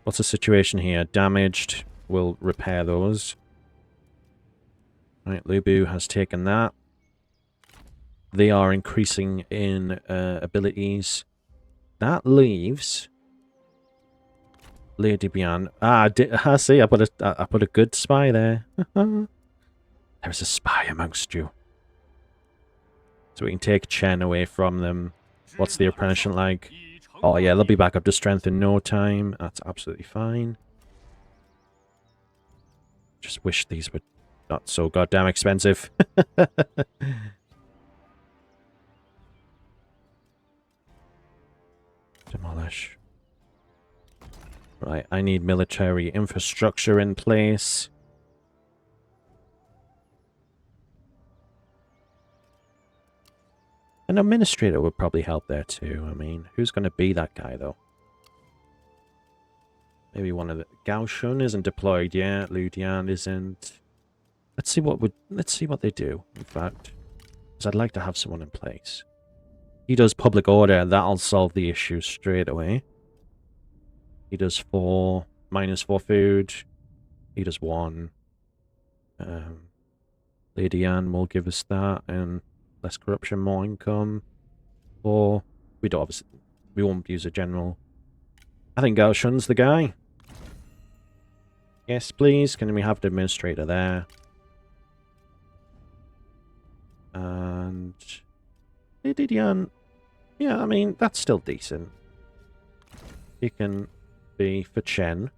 What's the situation here? Damaged. We'll repair those. Right, Lubu has taken that. They are increasing in abilities. That leaves Lady Bian. I see. I put a good spy there. There's a spy amongst you. So we can take Chen away from them. What's the apprenticeship like? Oh yeah, they'll be back up to strength in no time. That's absolutely fine. Just wish these were not so goddamn expensive. Demolish. Right, I need military infrastructure in place. An administrator would probably help there too. I mean, who's going to be that guy though? Maybe one of the Cao Shun isn't deployed yet. Lu Dian isn't. Let's see what they do. In fact, because I'd like to have someone in place. He does public order. That'll solve the issue straight away. He does -4 food. He does 1. Lady Anne will give us that, and less corruption, more income. 4. We don't obviously. We won't use a general. I think Gao Shun's the guy. Yes, please. Can we have the administrator there? And Lady Dian. Yeah, I mean that's still decent. He can be for Chen.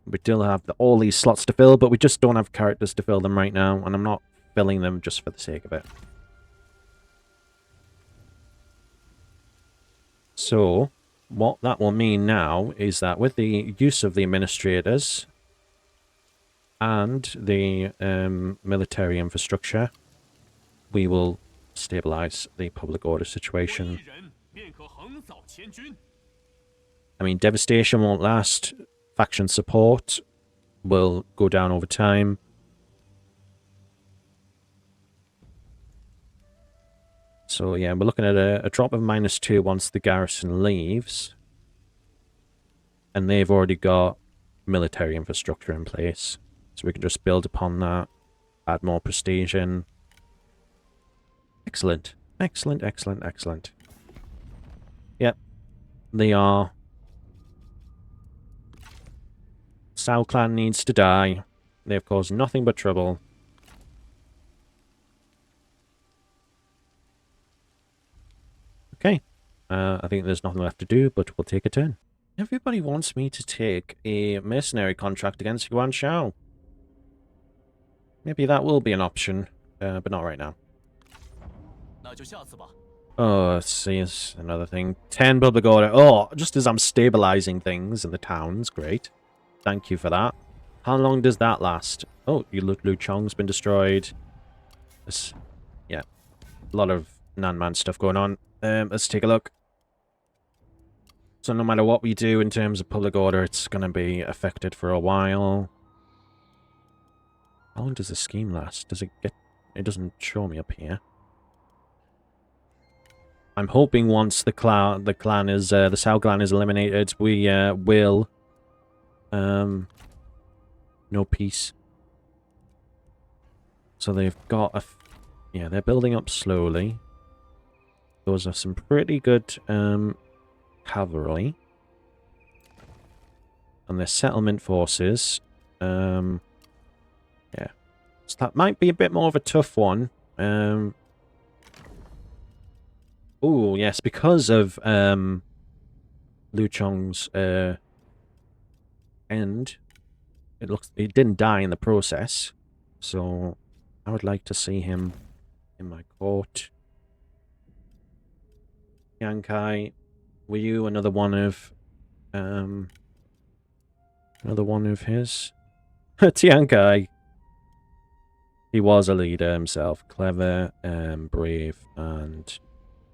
We still have all these slots to fill, but we just don't have characters to fill them right now, and I'm not filling them just for the sake of it. So, what that will mean now is that with the use of the administrators and the military infrastructure, we will stabilize the public order situation. I mean, devastation won't last. Faction support will go down over time. So yeah, we're looking at a drop of -2 once the garrison leaves. And they've already got military infrastructure in place. So we can just build upon that, add more prestige in. Excellent. Excellent, excellent, excellent. Yep. They are. Cao clan needs to die. They've caused nothing but trouble. Okay. I think there's nothing left to do, but we'll take a turn. Everybody wants me to take a mercenary contract against Yuan Shao. Maybe that will be an option, but not right now. Oh, let's see, it's another thing. 10 public order. Oh, just as I'm stabilizing things in the towns. Great. Thank you for that. How long does that last? Oh, Lu Chong's been destroyed. Yeah, a lot of Nanman stuff going on. Let's take a look. So no matter what we do in terms of public order, it's going to be affected for a while. How long does the scheme last? Does it get... It doesn't show me up here. I'm hoping once the Cao clan is eliminated, we will... no peace. So they've got a... Yeah, they're building up slowly. Those are some pretty good cavalry. And their settlement forces. Yeah. So that might be a bit more of a tough one. Oh, yes, because of Lu Chong's end. It didn't die in the process. So I would like to see him in my court. Yankai, were you another one of his? Tiankai. He was a leader himself. Clever, brave, and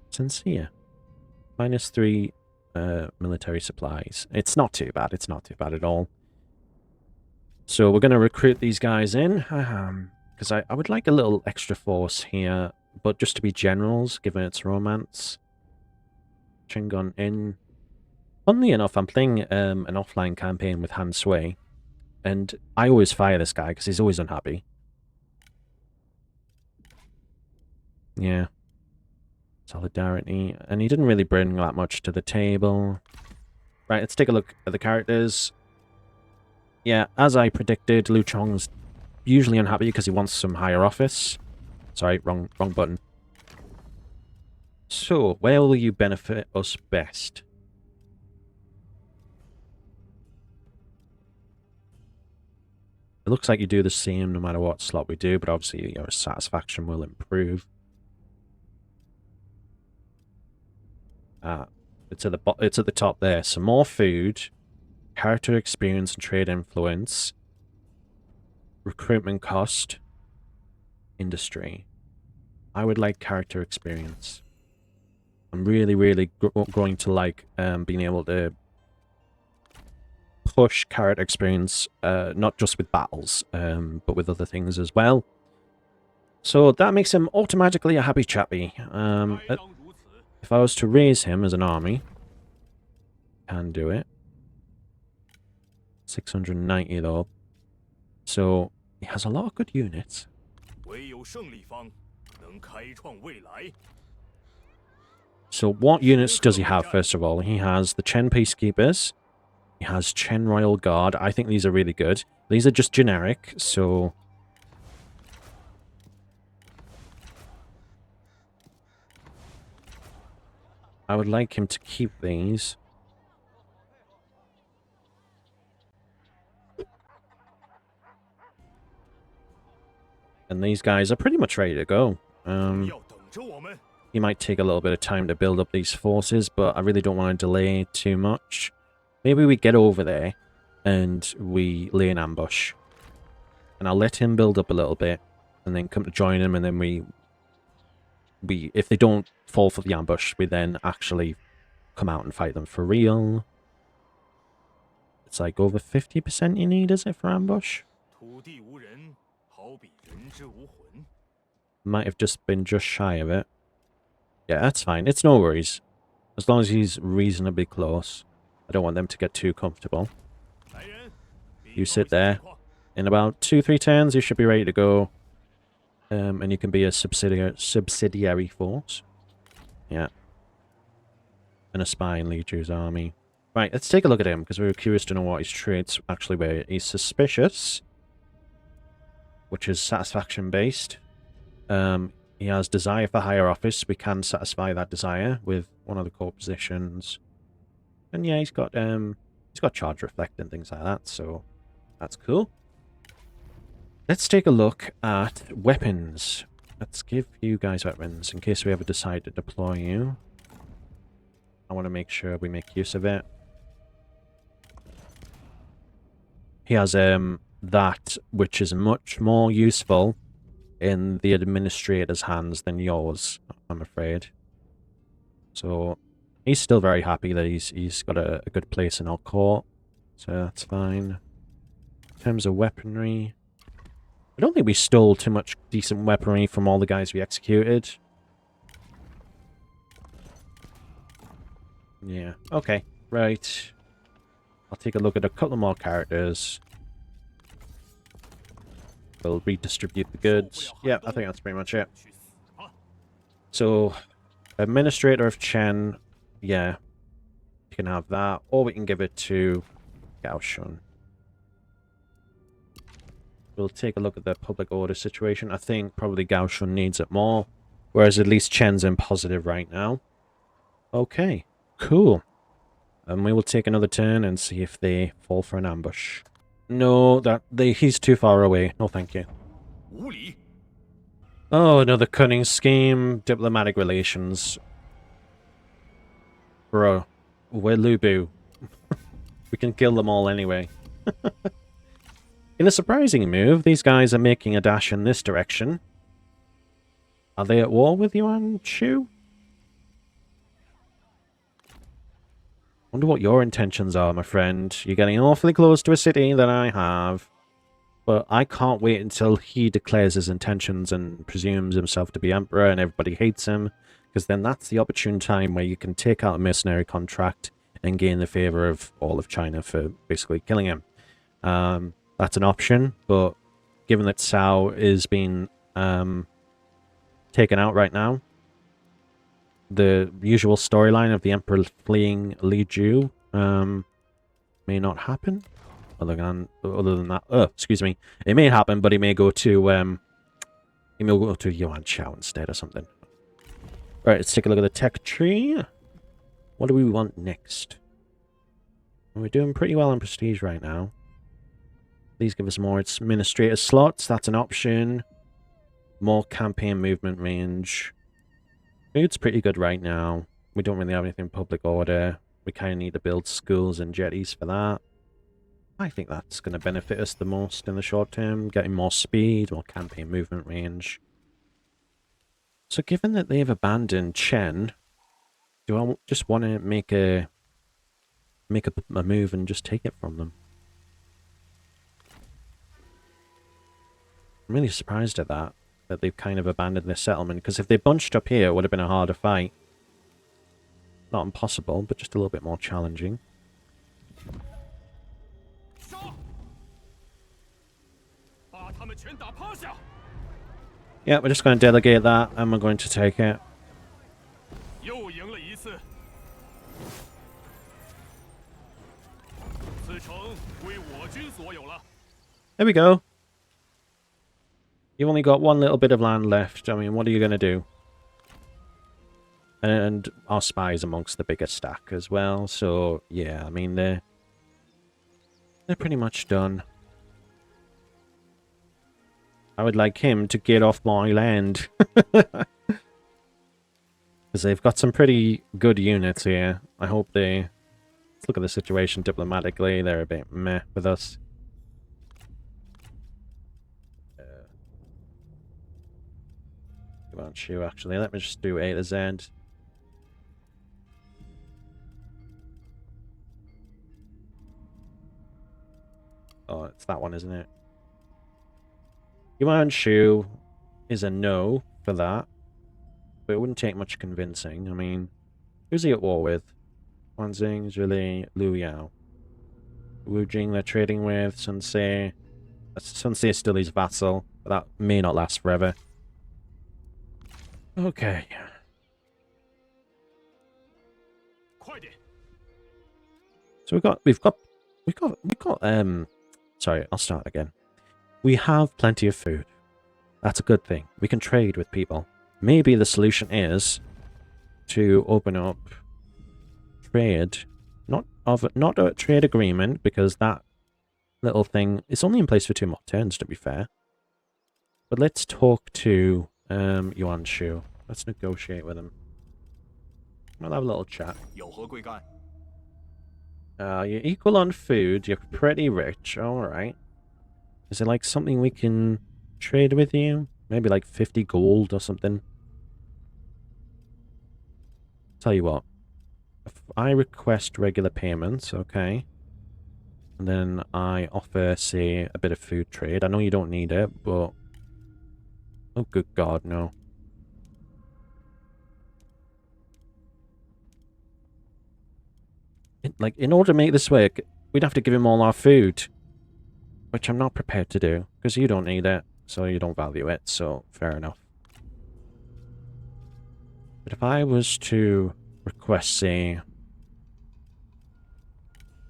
sincere. -3 military supplies. It's not too bad. It's not too bad at all. So we're going to recruit these guys in. Because I would like a little extra force here. But just to be generals, given its romance. Chingon in. Funnily enough, I'm playing an offline campaign with Han Sui. And I always fire this guy because he's always unhappy. Yeah. Solidarity. And he didn't really bring that much to the table. Right, let's take a look at the characters. Yeah, as I predicted, Lu Chong's usually unhappy because he wants some higher office. Sorry, wrong button. So, where will you benefit us best? It looks like you do the same no matter what slot we do, but obviously your satisfaction will improve. It's at the top there. Some more food, character experience and trade influence, recruitment cost, industry. I would like character experience. I'm really, really going to like being able to push character experience, not just with battles, but with other things as well. So that makes him automatically a happy chappy. If I was to raise him as an army, can do it. 690 though. So he has a lot of good units. So what units does he have, first of all? He has the Chen Peacekeepers. He has Chen Royal Guard. I think these are really good. These are just generic, so... I would like him to keep these. And these guys are pretty much ready to go. He might take a little bit of time to build up these forces, but I really don't want to delay too much. Maybe we get over there and we lay an ambush. And I'll let him build up a little bit and then come to join him, and then we if they don't fall for the ambush, we then actually come out and fight them for real. It's like over 50% you need, is it, for ambush? Might have just been just shy of it. Yeah, that's fine. It's no worries. As long as he's reasonably close. I don't want them to get too comfortable. You sit there. In about 2-3 turns, you should be ready to go. And you can be a subsidiary force. Yeah. And a spy in Li Ju's army. Right, let's take a look at him, because we were curious to know what his traits actually were. He's suspicious, which is satisfaction-based. He has desire for higher office. We can satisfy that desire with one of the core positions. And yeah, he's got charge reflect and things like that, so that's cool. Let's take a look at weapons. Let's give you guys weapons in case we ever decide to deploy you. I want to make sure we make use of it. He has that, which is much more useful in the administrator's hands than yours, I'm afraid. So he's still very happy that he's got a good place in our court, so that's fine. In terms of weaponry, I don't think we stole too much decent weaponry from all the guys we executed. Yeah, okay, right. I'll take a look at a couple more characters. We'll redistribute the goods. Yeah, I think that's pretty much it. So, Administrator of Chen, yeah, you can have that, or we can give it to Cao Cao. We'll take a look at the public order situation. I think probably Cao Cao needs it more, whereas at least Chen's in positive right now. Okay, cool. And we will take another turn and see if they fall for an ambush. No, he's too far away. No, thank you. Oh, another cunning scheme. Diplomatic relations. Bro, we're Lubu. We can kill them all anyway. In a surprising move, these guys are making a dash in this direction. Are they at war with Yuan Shu? Wonder what your intentions are, my friend. You're getting awfully close to a city that I have. But I can't wait until he declares his intentions and presumes himself to be emperor and everybody hates him. Because then that's the opportune time where you can take out a mercenary contract and gain the favor of all of China for basically killing him. That's an option, but given that Cao is being taken out right now, the usual storyline of the Emperor fleeing Li Ju may not happen. Other than that, excuse me, it may happen, but he may go to Yuan Shao instead or something. Right, let's take a look at the tech tree. What do we want next? We're doing pretty well in prestige right now. Please give us more administrator slots. That's an option. More campaign movement range. Food's pretty good right now. We don't really have anything public order. We kind of need to build schools and jetties for that. I think that's going to benefit us the most in the short term, getting more speed, more campaign movement range. So given that they've abandoned Chen, do I just want to make a move and just take it from them? I'm really surprised at that they've kind of abandoned this settlement, because if they bunched up here, it would have been a harder fight. Not impossible, but just a little bit more challenging. Yeah, we're just going to delegate that, and we're going to take it. There we go. You've only got one little bit of land left. I mean, what are you going to do? And our spies amongst the bigger stack as well. So, yeah, I mean, they're pretty much done. I would like him to get off my land. Because they've got some pretty good units here. I hope they... Let's look at the situation diplomatically. They're a bit meh with us. Come on, Shu, actually. Let me just do A to Z. Oh, it's that one, isn't it? Yuan Shu is a no for that. But it wouldn't take much convincing. I mean, who's he at war with? Wanzing, Zhili, Liu Yao. Wu Jing they're trading with. Sun Ce. Sun Ce is still his vassal, but that may not last forever. Okay. So we've got sorry, I'll start again. We have plenty of food. That's a good thing. We can trade with people. Maybe the solution is to open up trade, not a trade agreement, because that little thing is only in place for 2 more turns, to be fair. But let's talk to Yuan Shu. Let's negotiate with him. We'll have a little chat. You're equal on food. You're pretty rich. Alright. Is it like something we can trade with you? Maybe like 50 gold or something? Tell you what. If I request regular payments, okay. And then I offer, say, a bit of food trade. I know you don't need it, but... Oh, good God, no. In order to make this work, we'd have to give him all our food. Which I'm not prepared to do, because you don't need it, so you don't value it, so fair enough. But if I was to request, say,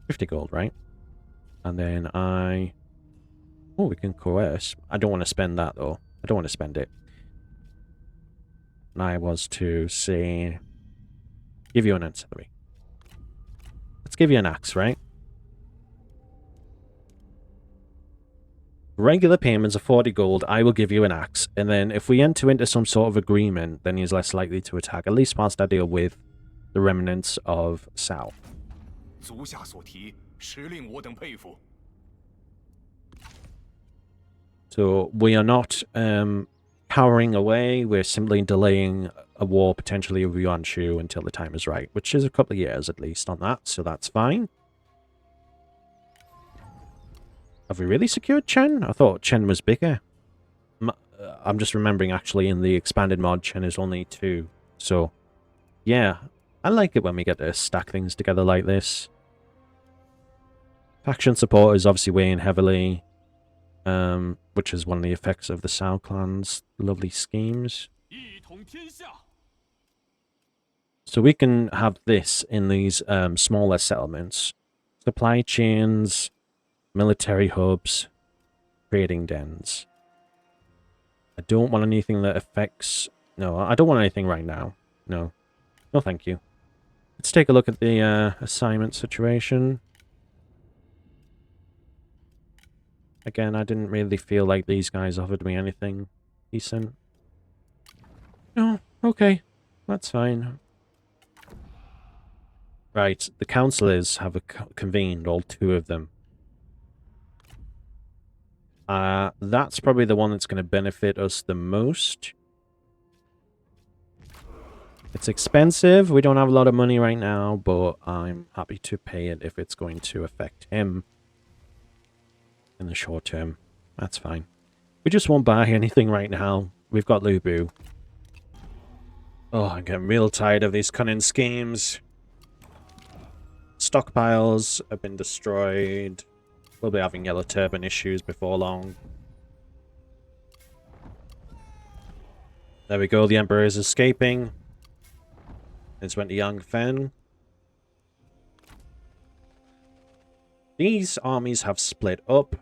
50 gold, right? And then I... Oh, we can coerce. I don't want to spend that, though. I don't want to spend it. And I was to, say, give you an ancillary. Let's give you an axe, right? Regular payments are 40 gold, I will give you an axe. And then if we enter into some sort of agreement, then he's less likely to attack, at least whilst I deal with the remnants of Cao. So we are not powering away, we're simply delaying a war potentially with Yuan Shu until the time is right, which is a couple of years at least on that, so that's fine. Have we really secured Chen? I thought Chen was bigger. I'm just remembering actually in the expanded mod, Chen is only 2. So, yeah. I like it when we get to stack things together like this. Faction support is obviously weighing heavily. Which is one of the effects of the Cao clan's lovely schemes. So we can have this in these smaller settlements. Supply chains... Military hubs, trading dens. I don't want anything that affects... No, I don't want anything right now. No. No, thank you. Let's take a look at the assignment situation. Again, I didn't really feel like these guys offered me anything decent. No, okay. That's fine. Right, the councillors have convened, all 2 of them. That's probably the one that's going to benefit us the most. It's expensive. We don't have a lot of money right now, but I'm happy to pay it if it's going to affect him in the short term. That's fine. We just won't buy anything right now. We've got Lubu. Oh, I'm getting real tired of these cunning schemes. Stockpiles have been destroyed. We'll be having yellow turban issues before long. There we go, the Emperor is escaping. It's went to Yang Fen. These armies have split up.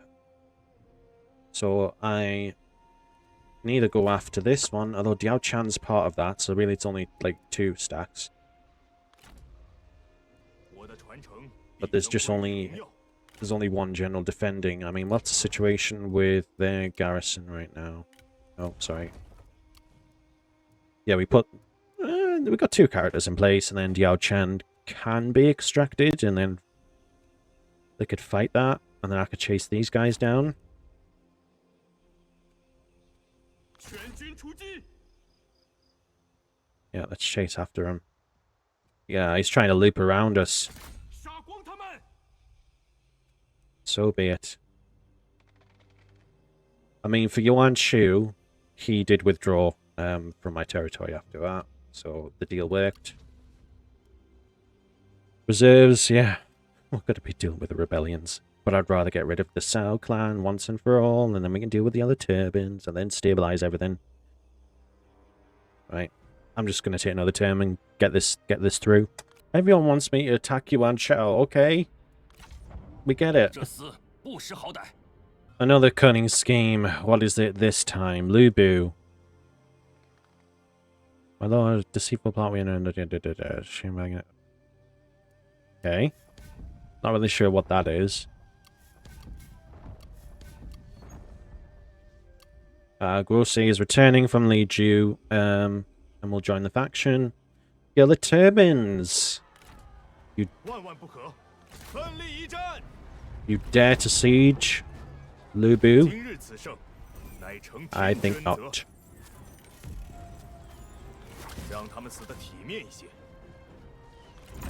So I can either go after this one, although Diao Chan's part of that, so really it's only like 2 stacks. But there's only one general defending. I mean, what's the situation with their garrison right now? Oh, sorry. Yeah, we got 2 characters in place, and then Diao Chan can be extracted, and then they could fight that, and then I could chase these guys down. Yeah, let's chase after him. Yeah, he's trying to loop around us. So be it. I mean, for Yuan Shu, he did withdraw from my territory after that, so the deal worked. Reserves, yeah, we're going to be dealing with the rebellions, but I'd rather get rid of the Cao clan once and for all, and then we can deal with the other turbans, and then stabilize everything. Right, I'm just going to take another turn and get this through. Everyone wants me to attack Yuan Shao, okay? We get it. Another cunning scheme. What is it this time? Lubu. My lord, deceitful plot we know. Okay. Not really sure what that is. Grossi is returning from Li Ju, and will join the faction. Yellow turbans. You dare to siege Lubu? I think not.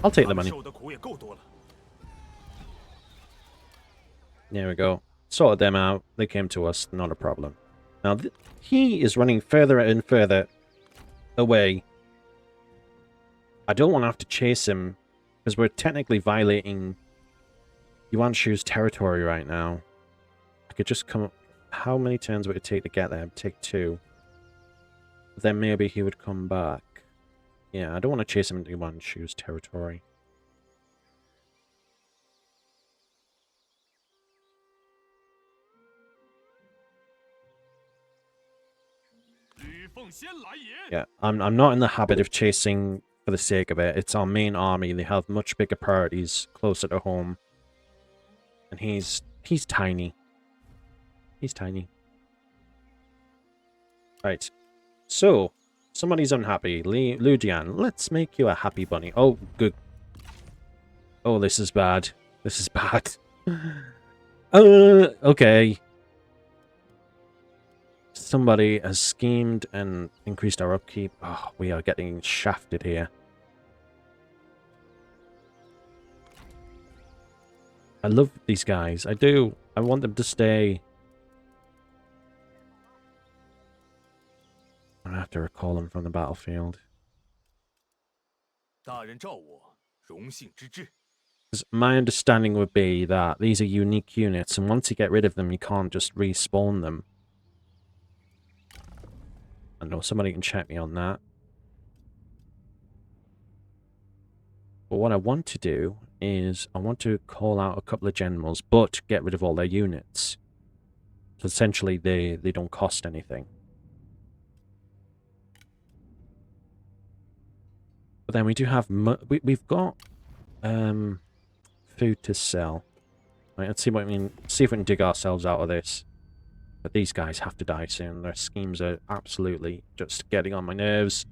I'll take the money. There we go. Sorted them out. They came to us. Not a problem. Now, he is running further and further away. I don't want to have to chase him, because we're technically violating Yuan Shu's territory right now. I could just come... How many turns would it take to get there? It would take 2. Then maybe he would come back. Yeah, I don't want to chase him into Yuan Shu's territory. Yeah, I'm not in the habit of chasing for the sake of it. It's our main army. They have much bigger priorities closer to home. And he's tiny. He's tiny. Right. So, somebody's unhappy. Lu Jian, let's make you a happy bunny. Oh, good. Oh, this is bad. This is bad. Okay. Somebody has schemed and increased our upkeep. Oh, we are getting shafted here. I love these guys. I do. I want them to stay. I have to recall them from the battlefield. My understanding would be that these are unique units, and once you get rid of them, you can't just respawn them. I know somebody can check me on that. But what I want to do is I want to call out a couple of generals, but get rid of all their units. So essentially, they don't cost anything. But then we do have... We've got food to sell. Right, let's see what we mean. See if we can dig ourselves out of this. But these guys have to die soon. Their schemes are absolutely just getting on my nerves.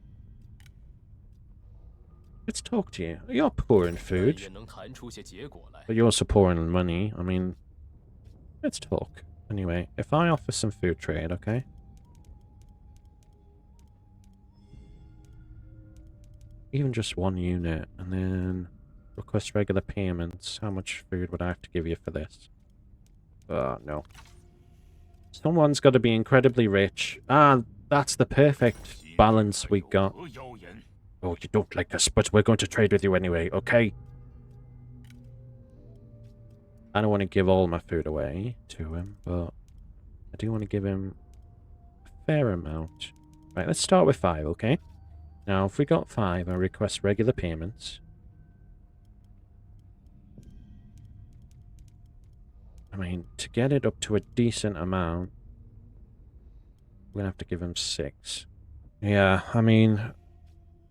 Let's talk to you. You're poor in 但 food, 也能谈出些结果来。 but you're also poor in money. I mean, let's talk. Anyway, if I offer some food trade, okay? Even just 1 unit, and then request regular payments. How much food would I have to give you for this? No. Someone's got to be incredibly rich. Ah, that's the perfect balance we got. 何妖言？ Oh, you don't like us, but we're going to trade with you anyway, okay? I don't want to give all my food away to him, but I do want to give him a fair amount. Right, let's start with 5, okay? Now, if we got 5, I request regular payments. I mean, to get it up to a decent amount, we're going to have to give him 6. Yeah, I mean,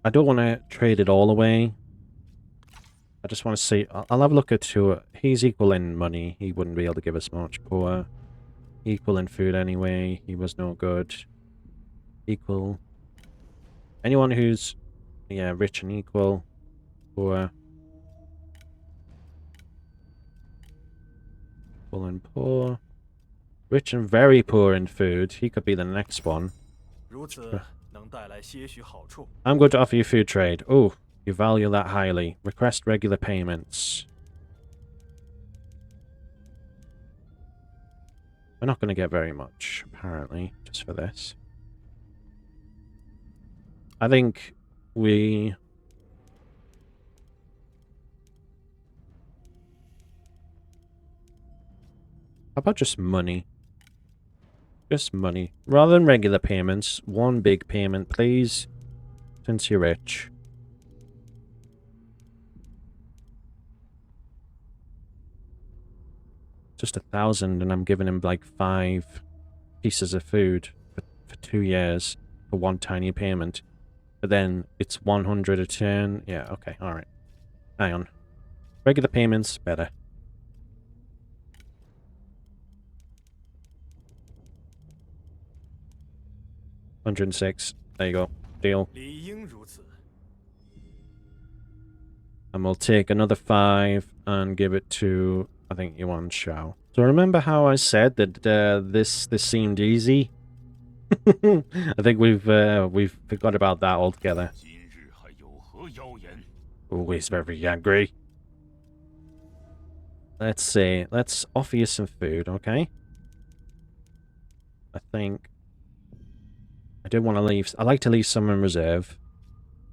I don't want to trade it all away. I just want to see. I'll have a look at two. He's equal in money. He wouldn't be able to give us much. Poor. Equal in food anyway. He was no good. Equal. Anyone who's, yeah, rich and equal. Poor. Equal and poor. Rich and very poor in food. He could be the next one. 如此能带来些许好处。 I'm going to offer you food trade. Oh, you value that highly. Request regular payments. We're not going to get very much, apparently, just for this. I think we... How about just money? Just money. Rather than regular payments, one big payment, please. Since you're rich. Just 1,000 and I'm giving him like 5 pieces of food for 2 years for one tiny payment. But then it's 100 a turn. Yeah, okay, alright. Hang on. Regular payments, better. $106. There you go. Deal. 理应如此。 And we'll take another 5 and give it to, I think, Yuan Shao. So remember how I said that this seemed easy? I think we've forgot about that altogether. 今日还有何妖言？ Always very angry. Let's see. Let's offer you some food, okay? I think I do want to leave. I like to leave some in reserve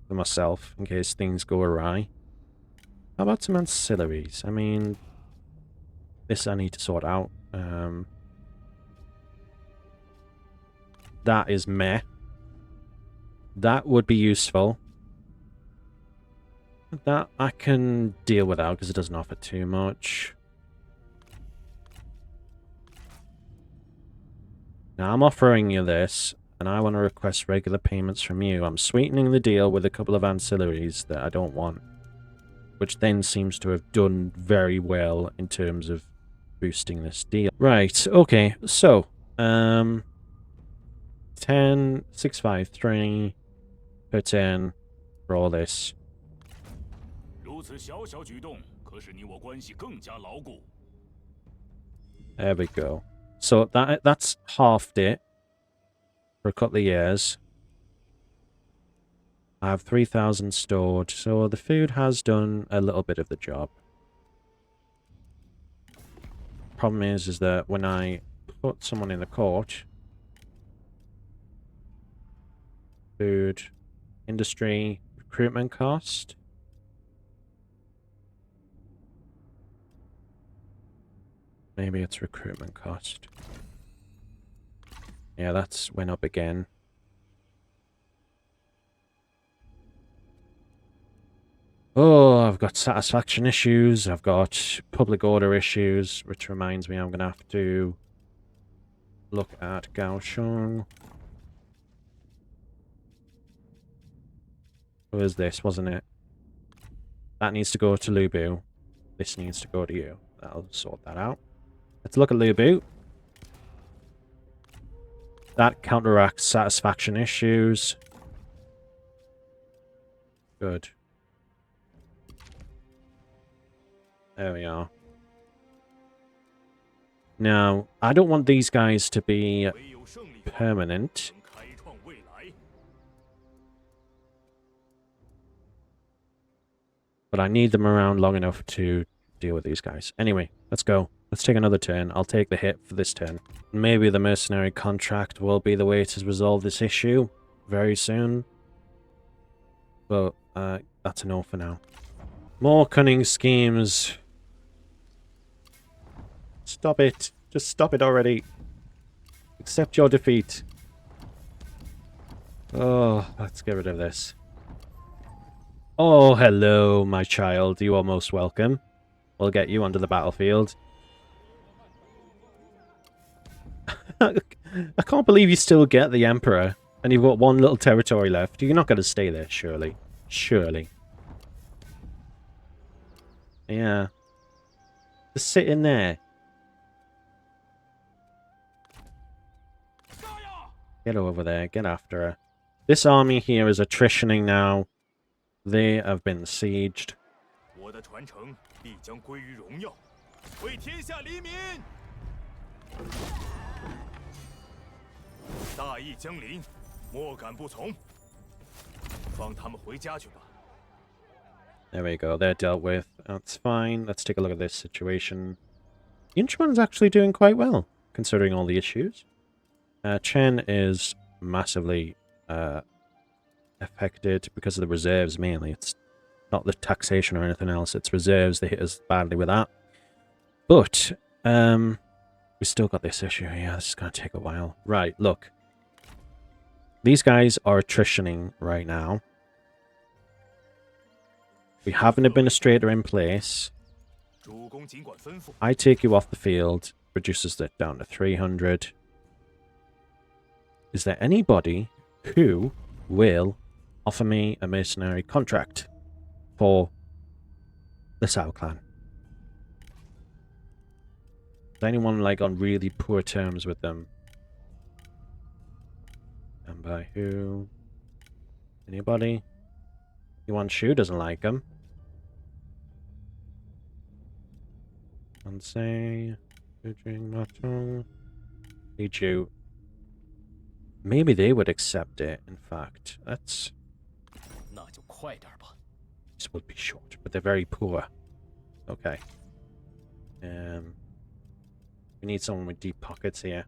for myself in case things go awry. How about some ancillaries? I mean, this I need to sort out. That is meh. That would be useful. That I can deal without because it doesn't offer too much. Now I'm offering you this, and I want to request regular payments from you. I'm sweetening the deal with a couple of ancillaries that I don't want, which then seems to have done very well in terms of boosting this deal. Right, okay, so, 10, 653 per turn for all this. 如此小小举动，可使你我关系更加牢固。 There we go. So that's halved it for a couple of years. I have 3,000 stored, so the food has done a little bit of the job. Problem is that when I put someone in the court, food, industry, recruitment cost. Maybe it's recruitment cost. Yeah, that's went up again. Oh, I've got satisfaction issues. I've got public order issues, which reminds me I'm going to have to look at Kaohsiung. Who is this, wasn't it? That needs to go to Lubu. This needs to go to you. I'll sort that out. Let's look at Lubu. That counteracts satisfaction issues. Good. There we are. Now, I don't want these guys to be 唯有胜利 permanent. 能开创未来。 But I need them around long enough to deal with these guys. Anyway, let's go. Let's take another turn. I'll take the hit for this turn. Maybe the mercenary contract will be the way to resolve this issue very soon. But that's a no for now. More cunning schemes. Stop it. Just stop it already. Accept your defeat. Oh, let's get rid of this. Oh, hello, my child. You are most welcome. We'll get you onto the battlefield. I can't believe you still get the Emperor, and you've got one little territory left. You're not going to stay there, surely. Surely. Yeah. Just sit in there. Get over there. Get after her. This army here is attritioning now. They have been sieged. 我的传承必将归于荣耀，为天下黎民。大义将临，莫敢不从。放他们回家去吧。 There we go. They're dealt with. That's fine. Let's take a look at this situation. Inchman's actually doing quite well, considering all the issues. Chen is massively affected because of the reserves, mainly. It's not the taxation or anything else. It's reserves. They hit us badly with that. But we still got this issue here. This is going to take a while. Right, look. These guys are attritioning right now. We have an administrator in place. 主公尽管吩咐。 I take you off the field. Reduces that down to 300. Is there anybody who will offer me a mercenary contract for the Cao clan? Is anyone like on really poor terms with them? And by who? Anybody? Yuan Shu doesn't like them. And say, Chu. Maybe they would accept it, in fact. That's... 那就快点吧。 This would be short, but they're very poor. Okay. We need someone with deep pockets here.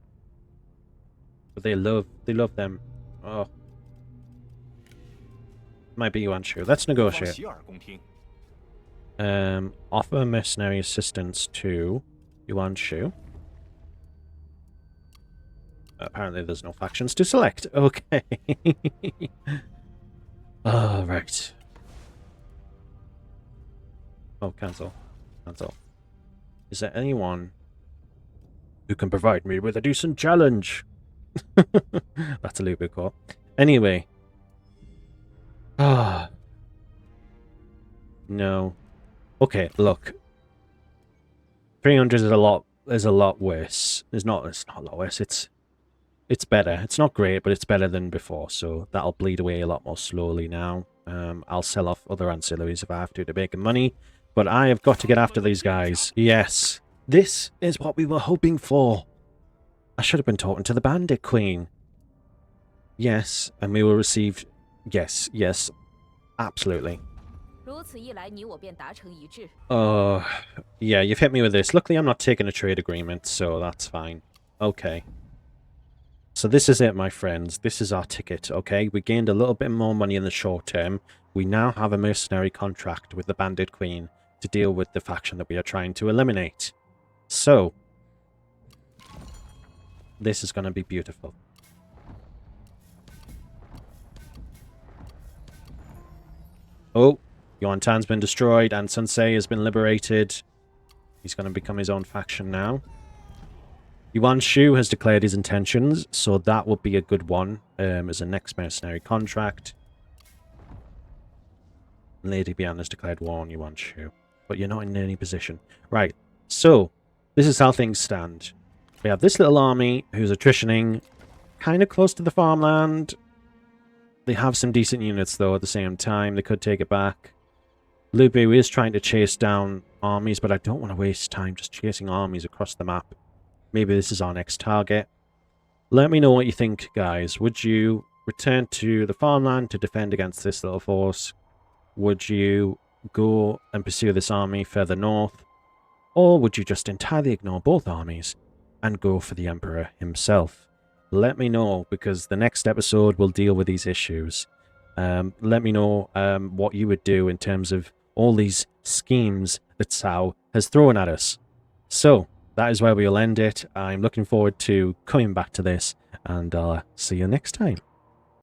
But they love them. Oh. Might be Yuan Shu. Let's 方 negotiate. 洗耳恭听。 Offer mercenary assistance to Yuan Shu. Apparently there's no factions to select. Okay. Oh, right. Oh, cancel. Cancel. Is there anyone who can provide me with a decent challenge? That's a little bit cool. Anyway. Ah. No. Okay, look. 300 is a lot worse. It's not a lot worse. It's better. It's not great, but it's better than before. So that'll bleed away a lot more slowly now. I'll sell off other ancillaries if I have to make money. But I have got to get after these guys. Yes. This is what we were hoping for. I should have been talking to the Bandit Queen. Yes, and we will receive... Yes, yes. Absolutely. 如此一来，你我便达成一致。 Yeah, you've hit me with this. Luckily, I'm not taking a trade agreement, so that's fine. Okay. So this is it, my friends. This is our ticket, okay? We gained a little bit more money in the short term. We now have a mercenary contract with the Bandit Queen to deal with the faction that we are trying to eliminate. So, this is going to be beautiful. Oh, Yuan Tan's been destroyed and Sun Ce has been liberated. He's going to become his own faction now. Yuan Shu has declared his intentions, so that would be a good one as a next mercenary contract. Lady Bian has declared war on Yuan Shu, but you're not in any position. Right, so this is how things stand. We have this little army who's attritioning kind of close to the farmland. They have some decent units, though, at the same time. They could take it back. Lu Bu is trying to chase down armies, but I don't want to waste time just chasing armies across the map. Maybe this is our next target. Let me know what you think, guys. Would you return to the farmland to defend against this little force? Would you go and pursue this army further north? Or would you just entirely ignore both armies and go for the Emperor himself? Let me know, because the next episode will deal with these issues. Let me know what you would do in terms of all these schemes that Cao has thrown at us. So, that is where we'll end it. I'm looking forward to coming back to this, and I'll see you next time.